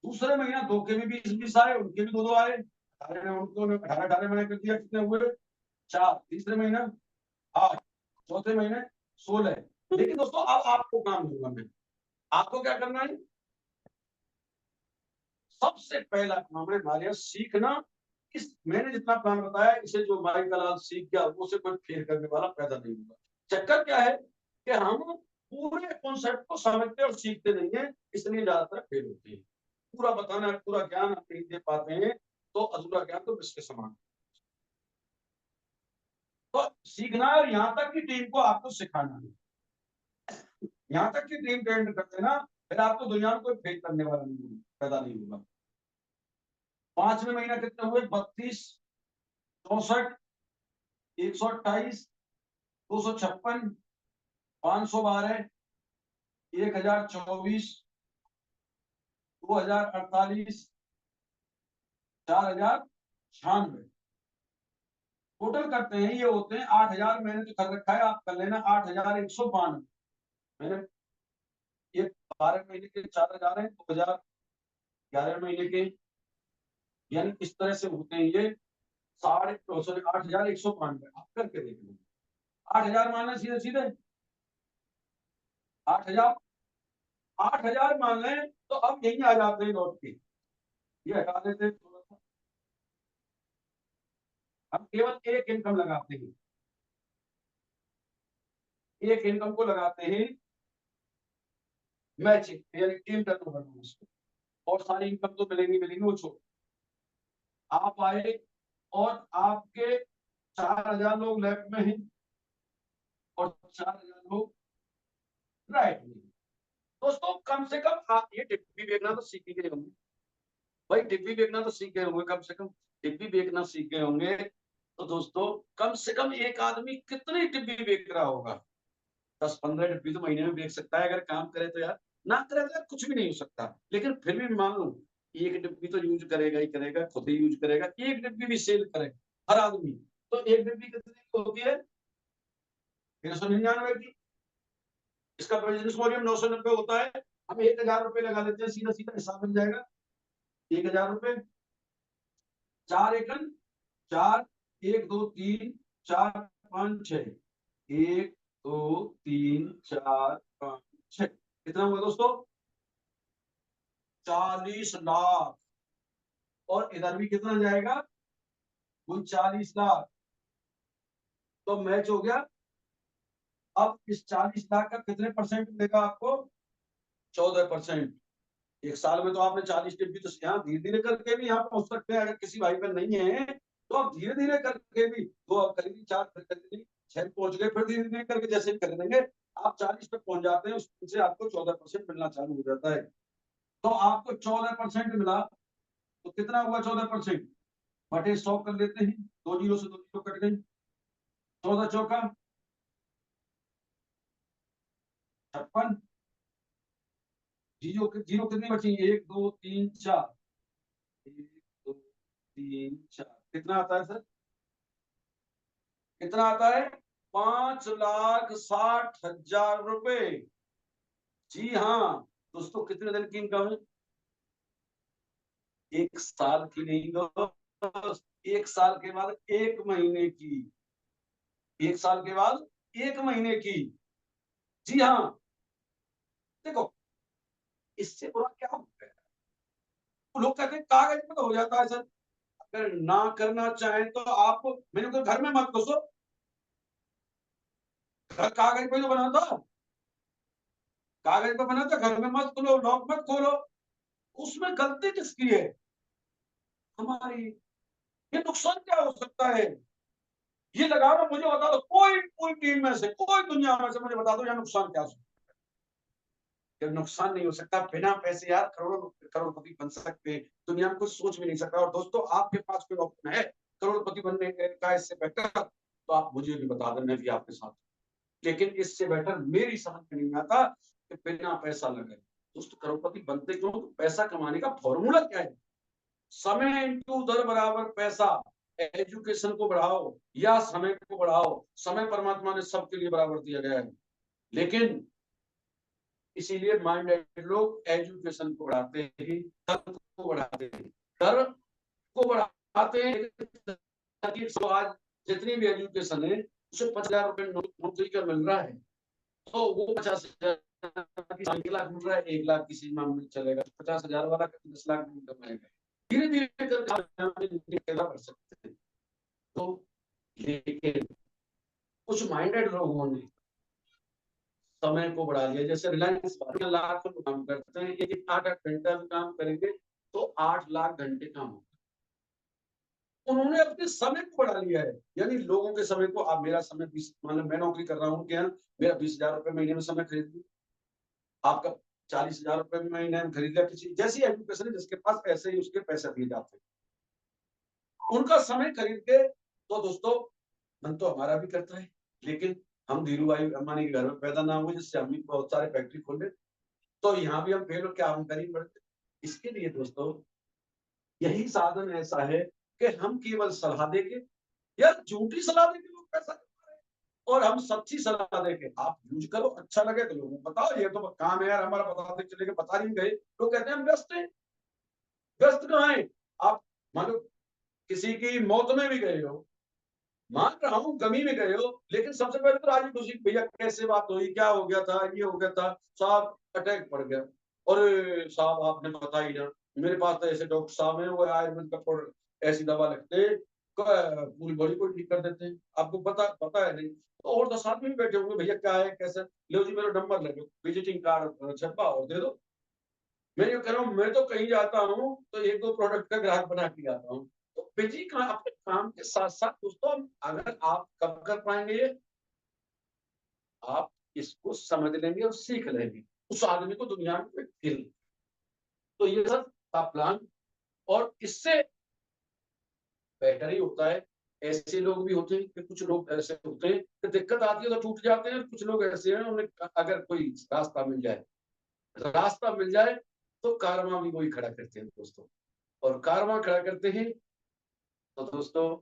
दूसरे महीना 2 के भी 20 आए, उनके भी 2 आए, 18 उनको 18 महीने कर दिया, कितने हुए? 4। तीसरे महीना 8, चौथे महीने 16। लेकिन दोस्तों अब आपको काम दूंगा मैं, आपको क्या करना है? सबसे पहला काम है हमारे यहाँ सीखना। इस मैंने जितना प्लान बताया, इसे जो भाई कल सीख गया उसे कोई फेल करने वाला पैदा नहीं होगा। चक्कर क्या है कि हम पूरे कॉन्सेप्ट को समझते और सीखते नहीं है, इसलिए ज्यादातर फेल होते हैं। पूरा बताना, पूरा ज्ञान आप नहीं दे पाते हैं, तो अधूरा ज्ञान तो विश्व के समान। तो सीखना है, और यहाँ तक की टीम को आपको सिखाना है, यहाँ तक की टीम ट्रेंड कर देना, फिर आपको दुनिया में कोई फेल करने वाला नहीं पैदा नहीं होगा। 5वें महीना कितने हुए? 32, 64, 128, 256, 512, 1024, 2048, 4096। टोटल करते हैं ये होते हैं 8,000। मैंने तो कर रखा है, आप कर लेना 8,192। मैंने ये 12 महीने के 4,000 है, 2011 महीने के, यानी इस तरह से होते हैं ये 8,192। आप करके देख लेंगे। 8,000 मानना सीधे सीधे 8,000, 8,000 मान लें तो अब यही आ जाते हैं लौट के। ये हटा देते हैं थोड़ा सा, हम केवल एक इनकम लगाते हैं, एक इनकम को लगाते हैं मैचिंग, यानी टीम टर्नओवर उसको, और सारी इनकम तो मिलेंगी मिलेंगी, वो छोड़। आप आए और आपके 4,000 लोग लेफ्ट में हैं और 4,000 लोग राइट में। दोस्तों कम से कम आप ये डिब्बी देखना तो सीख गए होंगे भाई, डिब्बी देखना तो सीख गए होंगे, कम से कम डिब्बी देखना सीख गए होंगे। तो दोस्तों कम से कम एक आदमी कितनी डिब्बी बेच रहा होगा? 10-15 डिब्बी तो महीने में बेच सकता है, अगर काम करे तो यार। ना करे तो यार कुछ भी नहीं हो सकता। लेकिन फिर भी मान लो एक डिब्बी तो यूज करेगा ही करेगा, खुद ही यूज करेगा, एक डिब्बी भी सेल करे हर आदमी, तो एक डिब्बी कितनी की होती है? 399 की। इसका बिजनेस वॉल्यूम 990 होता है। हम 1,000 रुपए लगा लेते हैं, सीधा सीधा हिसाब बन जाएगा। 1,000 रुपए, 4 एकन, 4, 1 2 3 4 5 6, 1 2 3 4 5 6, कितना हुआ दोस्तों? 40 लाख। और इधर भी कितना जाएगा? वो 40 लाख। तो मैच हो गया। अब इस 40 लाख का कितने परसेंट मिलेगा आपको? 14%। एक साल में तो आपने 40 टिप भी तो यहाँ धीरे धीरे करके भी यहाँ पहुंच सकते हैं। अगर किसी भाई पर नहीं है तो आप धीरे धीरे करके भी 2 आप खरीदी, 4 खरीदी, 6 पहुंच गए, फिर धीरे धीरे करके जैसे भी खरीदेंगे आप 40 पे पहुंच जाते हैं, उससे आपको 14% मिलना चालू हो जाता है। तो आपको 14% मिला, तो कितना हुआ 14%? बटे 100 कर लेते हैं, 2 जीरो से 2 जीरो कट गई, 14 चौका 56, जीरो जीरो कितनी बची, 1 2 3 4, 1 2 3 4, कितना आता है सर, कितना आता है, 5,60,000 रुपए। जी हाँ दोस्तों, कितने दिन की इनकम है, 1 साल की नहीं दोस्त, 1 साल के बाद 1 महीने की, 1 साल के बाद 1 महीने की। जी हाँ, देखो इससे बुरा क्या हो गया, लोग कहते हैं कागज पे तो हो जाता है सर, अगर ना करना चाहे तो आप, मैंने तो घर में मत घुसो, घर कागज पे तो बना था, कागज पे बना था, घर में मत खोलो, लॉक मत खोलो, उसमें गलती किसकी है, हमारी। ये नुकसान क्या हो सकता है, ये लगा दो, मुझे बता दो, कोई कोई टीम में से, कोई दुनिया में से मुझे बता दो, या नुकसान क्या हो सकता है, ये नुकसान नहीं हो सकता, बिना पैसे यार करोड़पति बन सकते हैं, दुनिया में कुछ सोच भी नहीं सकता। और दोस्तों आपके पास कोई ऑप्शन है करोड़पति बनने का इससे बेटर, तो आप मुझे भी बता दें, मैं भी आपके साथ, लेकिन इससे बेटर मेरी समझ में नहीं आता कि बिना पैसा लगे। दोस्तों करोड़पति बनते क्यों, तो पैसा कमाने का फॉर्मूला क्या है, समय इंटू दर बराबर पैसा, एजुकेशन को बढ़ाओ या समय को बढ़ाओ, समय परमात्मा ने सबके लिए बराबर दिया गया है, लेकिन इसीलिए माइंडेड लोग एजुकेशन को बढ़ाते हैं, दर को बढ़ाते हैं, दर को बढ़ाते हैं, आज जितनी भी एजुकेशन है उसे 50,000 रुपए नौकरी का मिल रहा है, तो वो 50,000 1 लाख मिल रहा है, 1 लाख की सीमा में चलेगा, 50,000 वाला 10 लाख में कमाएगा, धीरे धीरे करके बढ़ सकते हैं। तो लेकिन कुछ माइंडेड लोगों ने समय को बढ़ा लिया, जैसे रिलायंस लाख काम करते हैं, एक 8 घंटा काम करेंगे तो 8 लाख घंटे काम होगा, उन्होंने अपने समय को बढ़ा लिया है, यानी लोगों के समय को, आप मेरा समय 20, मतलब मैं नौकरी कर रहा हूँ क्या, मेरा 20,000 रुपए महीने में समय खरीद ली, आपका 40,000 रुपए महीने में खरीद लिया, किसी जैसी एजुकेशन है जिसके पास ऐसे ही उसके पैसे दिए जाते हैं, उनका समय खरीद के, तो दोस्तों मन तो हमारा भी करता है, लेकिन हम धीरू भाई अंबानी के घर में पैदा ना हुए जिससे हम भी बहुत सारे फैक्ट्री खोले, तो यहाँ भी हम फेल हो, क्या हम करीब बढ़ते। इसके लिए दोस्तों यही साधन ऐसा है कि हम केवल सलाह देके, यार झूठी सलाह देके लोग पैसा कमा रहे हैं, और हम सच्ची सलाह देके, आप यूज करो, अच्छा लगे तो लोगों को बताओ, ये तो काम है यार हमारा, बताते चले, बता नहीं गए, लोग कहते हैं हम व्यस्त हैं, व्यस्त कहाँ है, आप मान लो किसी की मौत में भी गए हो, मान रहा हूँ गमी में गए हो, लेकिन सबसे पहले तो राजी खुशी, भैया कैसे बात हुई, क्या हो गया था, ये हो गया था साहब, अटैक पड़ गया, और साहब आपने बता ही ना, मेरे पास तो ऐसे डॉक्टर साहब हैं, वो आयुर्वेद का ऐसी दवा लिखते पूरी बॉडी को ठीक कर देते हैं, आपको पता है नहीं, तो और 10 आदमी बैठे होंगे, भैया क्या है कैसे, लो जी मेरा नंबर ले लो, विजिटिंग कार्ड छपा और दे दो। मैं ये कह रहा हूँ, मैं तो कहीं जाता हूँ तो 1-2 प्रोडक्ट का ग्राहक बना के आता हूँ, तो बिजी का अपने काम के साथ साथ दोस्तों, अगर आप कब कर पाएंगे, आप इसको समझ लेंगे और सीख लेंगे, उस आदमी को दुनिया में कोई फील, तो ये सब का प्लान, और इससे बेटर ही होता है। ऐसे लोग भी होते हैं कि कुछ लोग ऐसे होते हैं कि दिक्कत आती है तो टूट जाते हैं, कुछ लोग ऐसे हैं उन्हें अगर कोई रास्ता मिल जाए तो कारवां भी वही खड़ा करते हैं दोस्तों, और कारवां खड़ा करते हैं तो दोस्तों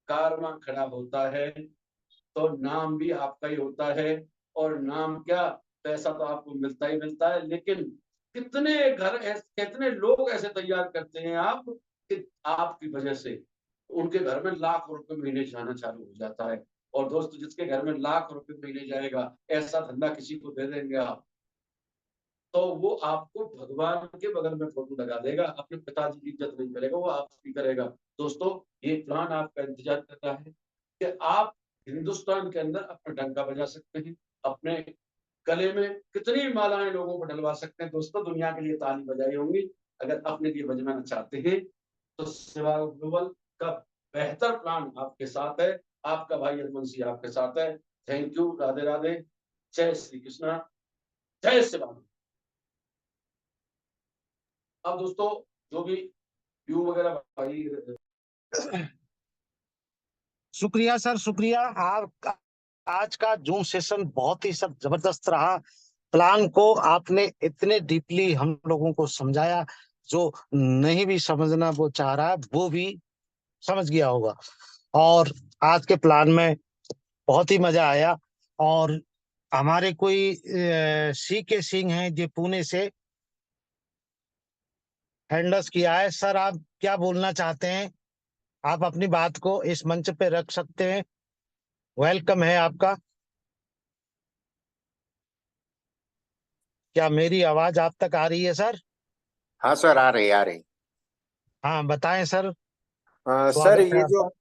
कारवां खड़ा होता है तो नाम भी आपका ही होता है, और नाम क्या, पैसा तो आपको मिलता ही मिलता है, लेकिन कितने लोग ऐसे तैयार करते हैं आप कि आपकी वजह से उनके घर में लाखों रुपए महीने जाना चालू हो जाता है। और दोस्त जिसके घर में लाख रुपए महीने जाएगा, ऐसा धंधा किसी को दे देंगे आप, तो वो आपको भगवान के बगल में फोटो लगा देगा, अपने पिताजी की इज्जत नहीं करेगा, वो आपकी करेगा। दोस्तों ये प्लान आपका इंतजार कर रहा है कि आप हिंदुस्तान के अंदर अपना डंका बजा सकते हैं, अपने गले में कितनी मालाएं लोगों को डलवा सकते हैं। दोस्तों दुनिया के लिए ताली बजाई होंगी, अगर अपने लिए बजवाना चाहते हैं तो सेवा ग्लोबल का बेहतर प्लान आपके साथ है, आपका भाई हरमन सिंह आपके साथ है। थैंक यू, राधे राधे, जय श्री कृष्णा, जय सेवा। अब दोस्तों जो भी व्यू वगैरह भाई शुक्रिया सर, शुक्रिया। आप आज का जूम सेशन बहुत ही सर जबरदस्त रहा। प्लान को आपने इतने डीपली हम लोगों को समझाया, जो नहीं भी समझना वो चाह रहा है वो भी समझ गया होगा। और आज के प्लान में बहुत ही मजा आया। और हमारे कोई सी के सिंह हैं जो पुणे से हैंडल्स किया है। सर आप क्या बोलना चाहते हैं? आप अपनी बात को इस मंच पे रख सकते हैं। वेलकम है आपका। क्या मेरी आवाज आप तक आ रही है सर? हाँ सर, आ रही आ रही। हाँ बताएं सर। सर स्वागत है ये जो आपका।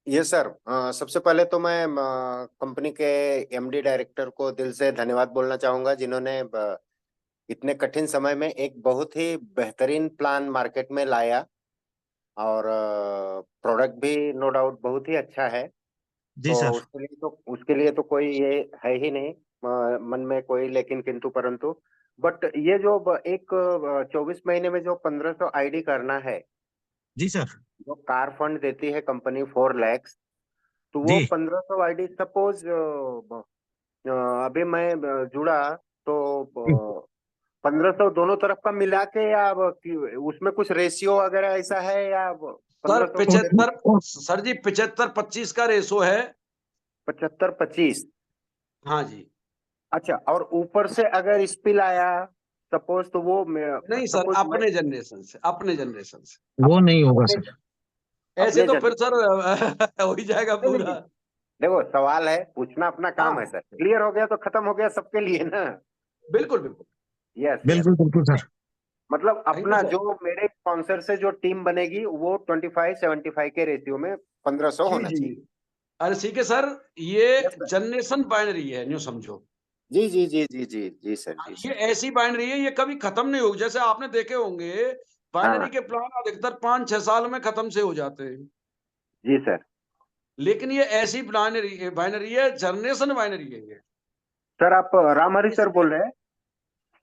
ये सर सबसे पहले तो मैं कंपनी के एमडी डायरेक्टर को दिल से धन्यवाद बोलना चाहूंगा, जिन्होंने इतने कठिन समय में एक बहुत ही बेहतरीन प्लान मार्केट में लाया। और प्रोडक्ट भी नो डाउट बहुत ही अच्छा है। जी तो सर। उसके लिए तो कोई ये है ही नहीं, मन में कोई लेकिन किंतु परंतु। बट ये जो एक 24 महीने में जो 1500 आईडी करना है, जी सर। जो कार फंड देती है कंपनी 4 लाख, तो वो जी 1500 आईडी सपोज अभी मैं जुड़ा तो 1500 दोनों तरफ का मिला के, या उसमें कुछ रेशियो वगैरह ऐसा है, या सर 1500 को 75, सर जी 75-25 का रेशो है। 75-25? हाँ जी। अच्छा, और ऊपर से अगर स्पिल आया सपोज, तो वो नहीं सर, सपोज अपने जनरेशन से, अपने जनरेशन से। वो नहीं होगा अपने सर। ऐसे अपने तो जन फिर सर हो ही जाएगा नहीं, नहीं, पूरा। नहीं। देखो, सवाल है, पूछना अपना काम है हाँ सर। क्लियर हो गया तो खत्म हो गया सबके लिए ना। बिल्कुल बिल्कुल। Yes yes. बिल्कुल बिल्कुल सर। मतलब थैंक यू अपना सर। जो मेरे स्पॉन्सर से जो टीम बनेगी, वो 25-75 के रेशियो में 1500 जी होना जी। चाहिए। अरे ठीक है सर, ये यस सर। जनरेशन बाइनरी है, न्यू समझो। जी जी जी जी जी जी सर, जी ये सर। ऐसी बाइनरी है, ये कभी खत्म नहीं होगी। जैसे आपने देखे होंगे, बाइनरी हाँ। के प्लान अधिकतर 5-6 साल में खत्म से हो जाते हैं। जी सर। लेकिन ये ऐसी बाइनरी बाइनरी है, जनरेशन बाइनरी है ये। सर आप राम हरी सर इसमें बोल रहे हैं?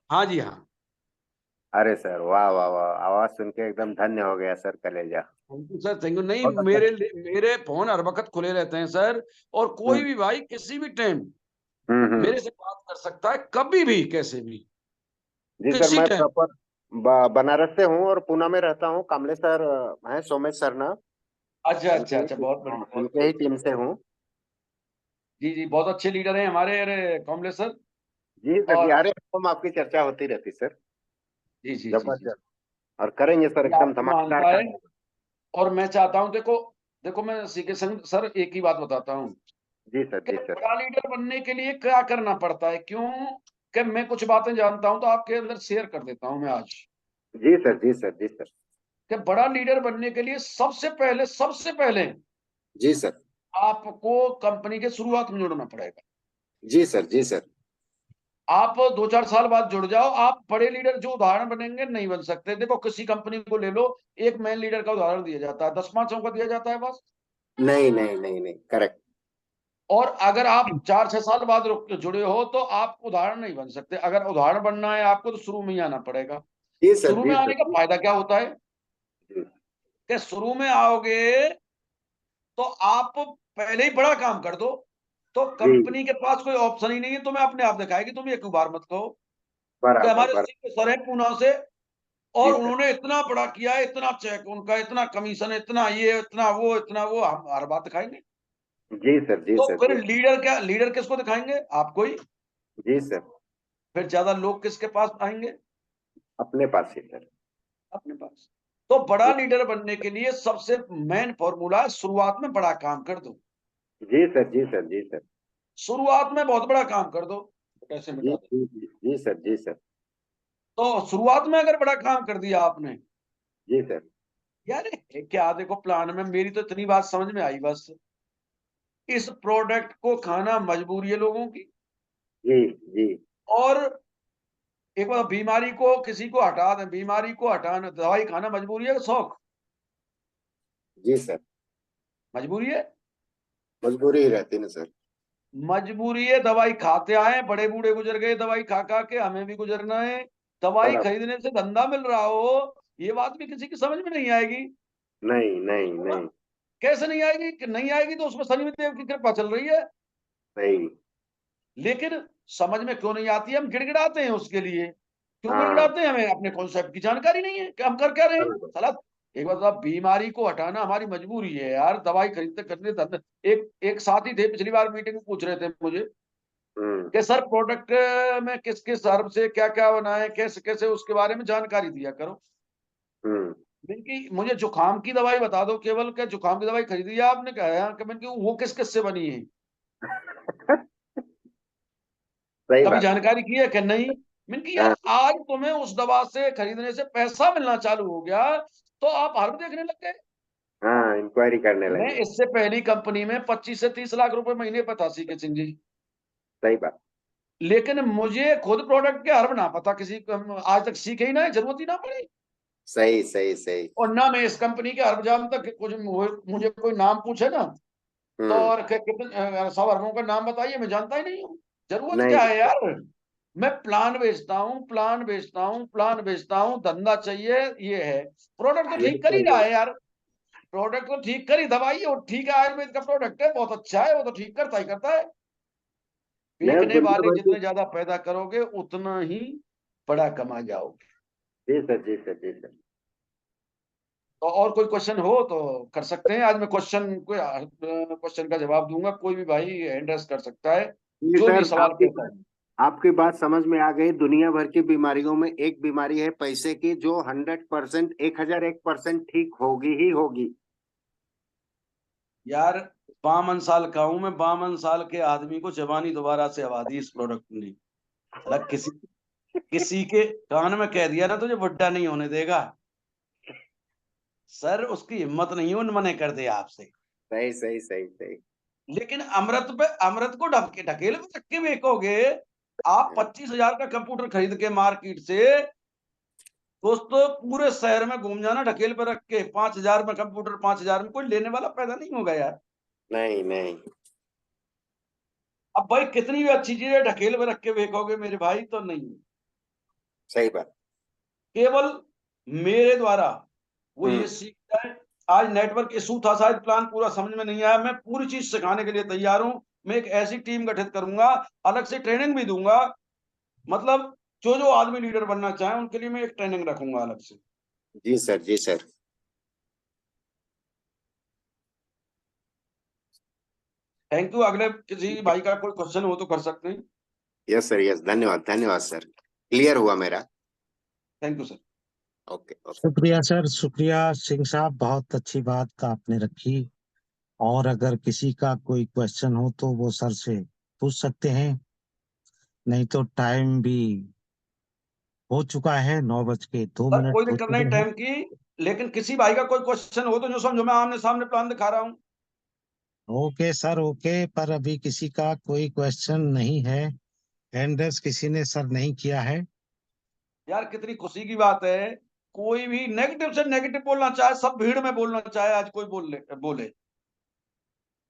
हाँ जी हाँ। अरे सर, वाह वाह वाह, आवाज सुन के एकदम धन्य हो गया सर, कलेजा। Thank you sir, thank you. नहीं, बहुत अच्छा। मेरे फोन हर वक्त खुले रहते हैं सर। और कोई हम्म भी भाई किसी भी टाइम हम्म। मेरे से बात कर सकता है, कभी भी, कैसे भी, जी सर, किसी मैं टाइम। प्रॉपर बनारस से हूँ और पुणे में रहता हूँ। कामले सर हैं, सोमेश सर ना, अच्छा उनके अच्छा ही अच्छा, बहुत बढ़िया, बहुत उनके ही बढ़िया। टीम से हूँ। जी जी, बहुत अच्छे लीडर हैं हमारे, अरे कमलेश सर। जी सर जी, और अरे हम आपकी चर्चा होती रहती सर। जी जी जी जी, जबरदस्त। और करेंगे सर, ये एकदम आपकी धमाकेदार मानता है। करेंगे। और मैं चाहता हूँ, देखो देखो, मैं सीके संग सर एक ही बात बताता हूँ जी सर, कि जी सर। बड़ा लीडर बनने के लिए क्या करना पड़ता है, क्यों कि मैं कुछ बातें जानता हूँ तो आपके अंदर शेयर कर देता हूँ मैं आज। जी सर, जी सर, जी सर। कि बड़ा लीडर बनने के लिए सबसे पहले जी सर। आपको कंपनी के शुरुआत में जुड़ना पड़ेगा। जी सर, जी सर। आप 2-4 साल बाद जुड़ जाओ, आप बड़े लीडर जो उदाहरण बनेंगे नहीं बन सकते। देखो किसी कंपनी को ले लो, एक मैन लीडर का उदाहरण दिया जाता है, 10 का दिया जाता है बस। नहीं नहीं नहीं नहीं, करेक्ट। और अगर आप 4-6 साल बाद रुक जुड़े हो तो आप उदाहरण नहीं बन सकते। अगर उदाहरण बनना है आपको तो शुरू में ही आना पड़ेगा। जी सर, शुरू जी में सर, आने का जी फायदा क्या होता है जी। कि शुरू में आओगे तो आप पहले ही बड़ा काम कर दो, तो जी, कंपनी के पास कोई ऑप्शन ही नहीं है, तुम्हें अपने आप दिखाएगी। तुम एक बार मत कहो कि बराबर हमारे बराबर। सीके सर है पूना से, जी और सर। उन्होंने इतना बड़ा किया है, इतना चेक उनका, इतना कमीशन, इतना ये, इतना वो, हम हर बात दिखाएंगे। जी सर, जी तो सर, फिर जी। लीडर किसको दिखाएंगे? आपको ही। जी सर। फिर ज्यादा लोग किसके पास आएंगे? अपने पास ही सर। अपने पास। तो बड़ा जी लीडर बनने के लिए सबसे मेन फॉर्मूला है, शुरुआत में बड़ा काम कर दो। जी सर, जी सर, जी सर। शुरुआत में बहुत बड़ा काम कर दो, पैसे जी मिटा दो। जी जी जी सर, जी सर। तो शुरुआत में अगर बड़ा काम कर दिया आपने, जी सर। यार क्या, देखो प्लान में मेरी तो इतनी बात समझ में आई बस, इस प्रोडक्ट को खाना मजबूरी है लोगों की। जी जी और एक बार बीमारी को किसी को हटा दें, बीमारी को हटाना, दवाई खाना मजबूरी है कि शौक? जी सर। मजबूरी है। मजबूरी ही रहती ना सर। मजबूरी है, दवाई खाते आए, बड़े बूढ़े गुजर गए दवाई खा खा के, हमें भी गुजरना है। दवाई बराबर। खरीदने से धंधा मिल रहा हो, ये बात भी किसी की समझ में नहीं आएगी। नहीं नहीं है ना? नहीं। कैसे नहीं आएगी? कि नहीं आएगी तो उसमें शनिदेव की कृपा चल रही है। सही। लेकिन समझ में क्यों नहीं आती है? हम गिड़गिड़ाते हैं उसके लिए। क्यों हाँ। गिड़गिड़ाते हैं? हमें अपने कॉन्सेप्ट की जानकारी नहीं है कि हम कर क्या रहे हैं। साला एक बात बताओ, बीमारी को हटाना हमारी मजबूरी है यार। दवाई खरीदते करने एक साथी थे, पिछली बार मीटिंग में पूछ रहे थे मुझे हम्म। कि सर प्रोडक्ट में किस किस हर्ब से क्या क्या बनाए, कैसे कैसे, उसके बारे में जानकारी दिया करो। हम्म। मैंने मुझे जुकाम की दवाई बता दो केवल। क्या जुकाम की दवाई खरीदी है आपने? कहा कि मैंने वो किस किस से बनी है? सही कभी बात। जानकारी की है कि नहीं? मैंने कि यार हाँ। आज तुम्हें उस दवा से खरीदने से पैसा मिलना चालू हो गया तो आप हर्ब देखने लग गए। हाँ, इंक्वायरी करने मैं लगे। इससे पहली कंपनी में 25 से 30 लाख रुपए महीने पर था सीके सिंह जी। सही बात। लेकिन मुझे खुद प्रोडक्ट के हर्ब ना पता, किसी आज तक सीखे ही ना, जरूरत ही ना पड़ी। सही सही सही। और ना मैं इस कंपनी के हर्ब जानता कि कुछ मुझे कोई नाम पूछे ना तो हम्म। और कितने 100 हर्बों का नाम बताइए, मैं जानता ही नहीं हूँ। जरूरत नहीं। क्या है यार? मैं प्लान बेचता हूँ, प्लान बेचता हूँ, प्लान बेचता हूँ, धंधा चाहिए, ये है। प्रोडक्ट तो ये ठीक कर ही रहा चाहिए। है यार। प्रोडक्ट तो ठीक कर ही, दवाई और ठीक है, आयुर्वेद का प्रोडक्ट है, बहुत अच्छा है, वो तो ठीक करता ही करता है। मैं बेचने दुनिया वाले भर की। जितने ज्यादा पैदा करोगे उतना ही बड़ा कमा जाओगे। जी सर, जी सर, जी सर। तो और कोई क्वेश्चन हो तो कर सकते हैं। आज मैं क्वेश्चन का जवाब दूंगा, कोई भी भाई हैंड रेस कर सकता है, जी जो भी सर, सवाल कहता है। आपकी बात समझ में आ गई। दुनिया भर की बीमारियों में एक बीमारी है पैसे की, जो 100%, 1001% ठीक होगी ही होगी। यार 52 साल का हूं मैं, 52 साल के आदमी को जवानी दोबारा से आवा दी इस प्रोडक्ट ने। साला किसी किसी के कान में कह दिया ना तुझे बुढ़ा नहीं होने देगा, सर उसकी हिम्मत नहीं है, उन मने कर दे आपसे। सही सही सही सही। लेकिन अमृत को ढकेल में रख के बेचोगे। आप 25,000 का कंप्यूटर खरीद के मार्केट से दोस्तों पूरे शहर में घूम जाना ढकेल पे रख के, 5,000 में कंप्यूटर, 5,000 में कोई लेने वाला पैदा नहीं होगा यार। नहीं नहीं। अब भाई कितनी भी अच्छी चीजें ढकेल पे रख के बेचोगे मेरे भाई तो नहीं। सही बात। केवल मेरे द्वारा वो हम्म। ये सीखता है। आज नेटवर्क इशू था, शायद प्लान पूरा समझ में नहीं आया। मैं पूरी चीज सिखाने के लिए तैयार हूं। मैं एक ऐसी टीम गठित करूंगा, अलग से ट्रेनिंग भी दूंगा। मतलब जो जो आदमी लीडर बनना चाहे उनके लिए मैं एक ट्रेनिंग रखूंगा अलग से। जी सर, जी सर। Thank you. अगले किसी भाई का कोई क्वेश्चन हो तो कर सकते हैं। यस सर, यस, धन्यवाद धन्यवाद सर। क्लियर हुआ मेरा। Thank you sir. Okay okay. शुक्रिया सर, शुक्रिया सिंह साहब, बहुत अच्छी बात आपने रखी। और अगर किसी का कोई क्वेश्चन हो तो वो सर से पूछ सकते हैं, नहीं तो टाइम भी हो चुका है, 9 बज के 2 सर मिनट कोई हो दिक्कत नहीं चुके हैं। टाइम की। लेकिन किसी भाई का कोई क्वेश्चन हो तो जो समझो, मैं आमने सामने प्लान दिखा रहा हूँ। ओके सर, ओके, पर अभी किसी का कोई क्वेश्चन नहीं है। हैंड रेस किसी ने सर नहीं किया है। यार कितनी खुशी की बात है। कोई भी नेगेटिव से नेगेटिव बोलना चाहे, सब भीड़ में बोलना चाहे, आज कोई बोले।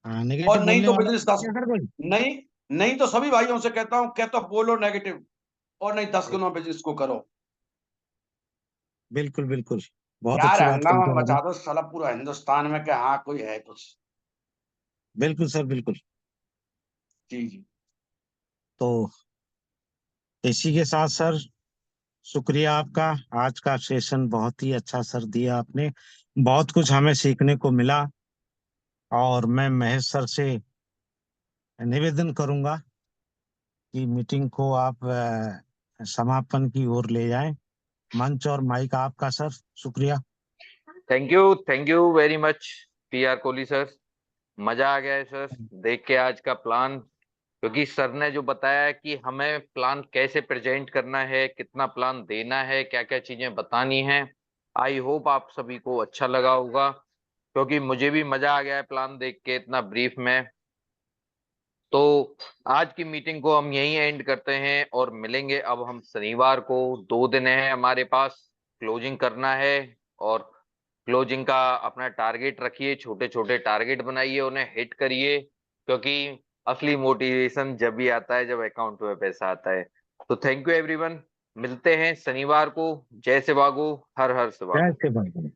हाँ, और नेगेटिव नहीं बोलने तो वाला बिजनेस 10। क्या सर कोई? नहीं, नहीं तो सभी भाइयों से कहता हूं, कहता बोलो नेगेटिव, और नहीं 10 गुना बिजनेस को करो। बिल्कुल बिल्कुल, बहुत यार अच्छी बात हंगामा करके लगा। मचा दो साला पूरा हिंदुस्तान में कि हाँ कोई है कुछ। बिल्कुल सर, बिल्कुल। जी जी। तो इसी के साथ सर, शुक्रिया आपका। आज का सेशन बहुत ही अच्छा सर दिया आपने, बहुत कुछ हमें सीखने को मिला। और मैं महेश सर से निवेदन करूंगा कि मीटिंग को आप समापन की ओर ले जाएं। मंच और माइक आपका सर। शुक्रिया। Thank you very much PR Kohli sir. मजा आ गया है सर देख के आज का प्लान, क्योंकि सर ने जो बताया है कि हमें प्लान कैसे प्रेजेंट करना है, कितना प्लान देना है, क्या क्या चीजें बतानी है। आई होप आप सभी को अच्छा लगा होगा, क्योंकि मुझे भी मजा आ गया है प्लान देख के इतना ब्रीफ में। तो आज की मीटिंग को हम यहीं एंड करते हैं और मिलेंगे अब हम शनिवार को। 2 दिन है हमारे पास, क्लोजिंग करना है। और क्लोजिंग का अपना टारगेट रखिए, छोटे छोटे टारगेट बनाइए, उन्हें हिट करिए, क्योंकि असली मोटिवेशन जब भी आता है जब अकाउंट में पैसा आता है। तो थैंक यू एवरीवन, मिलते हैं शनिवार को। जय सेवागो, हर हर जय सेवागो। श्री राम।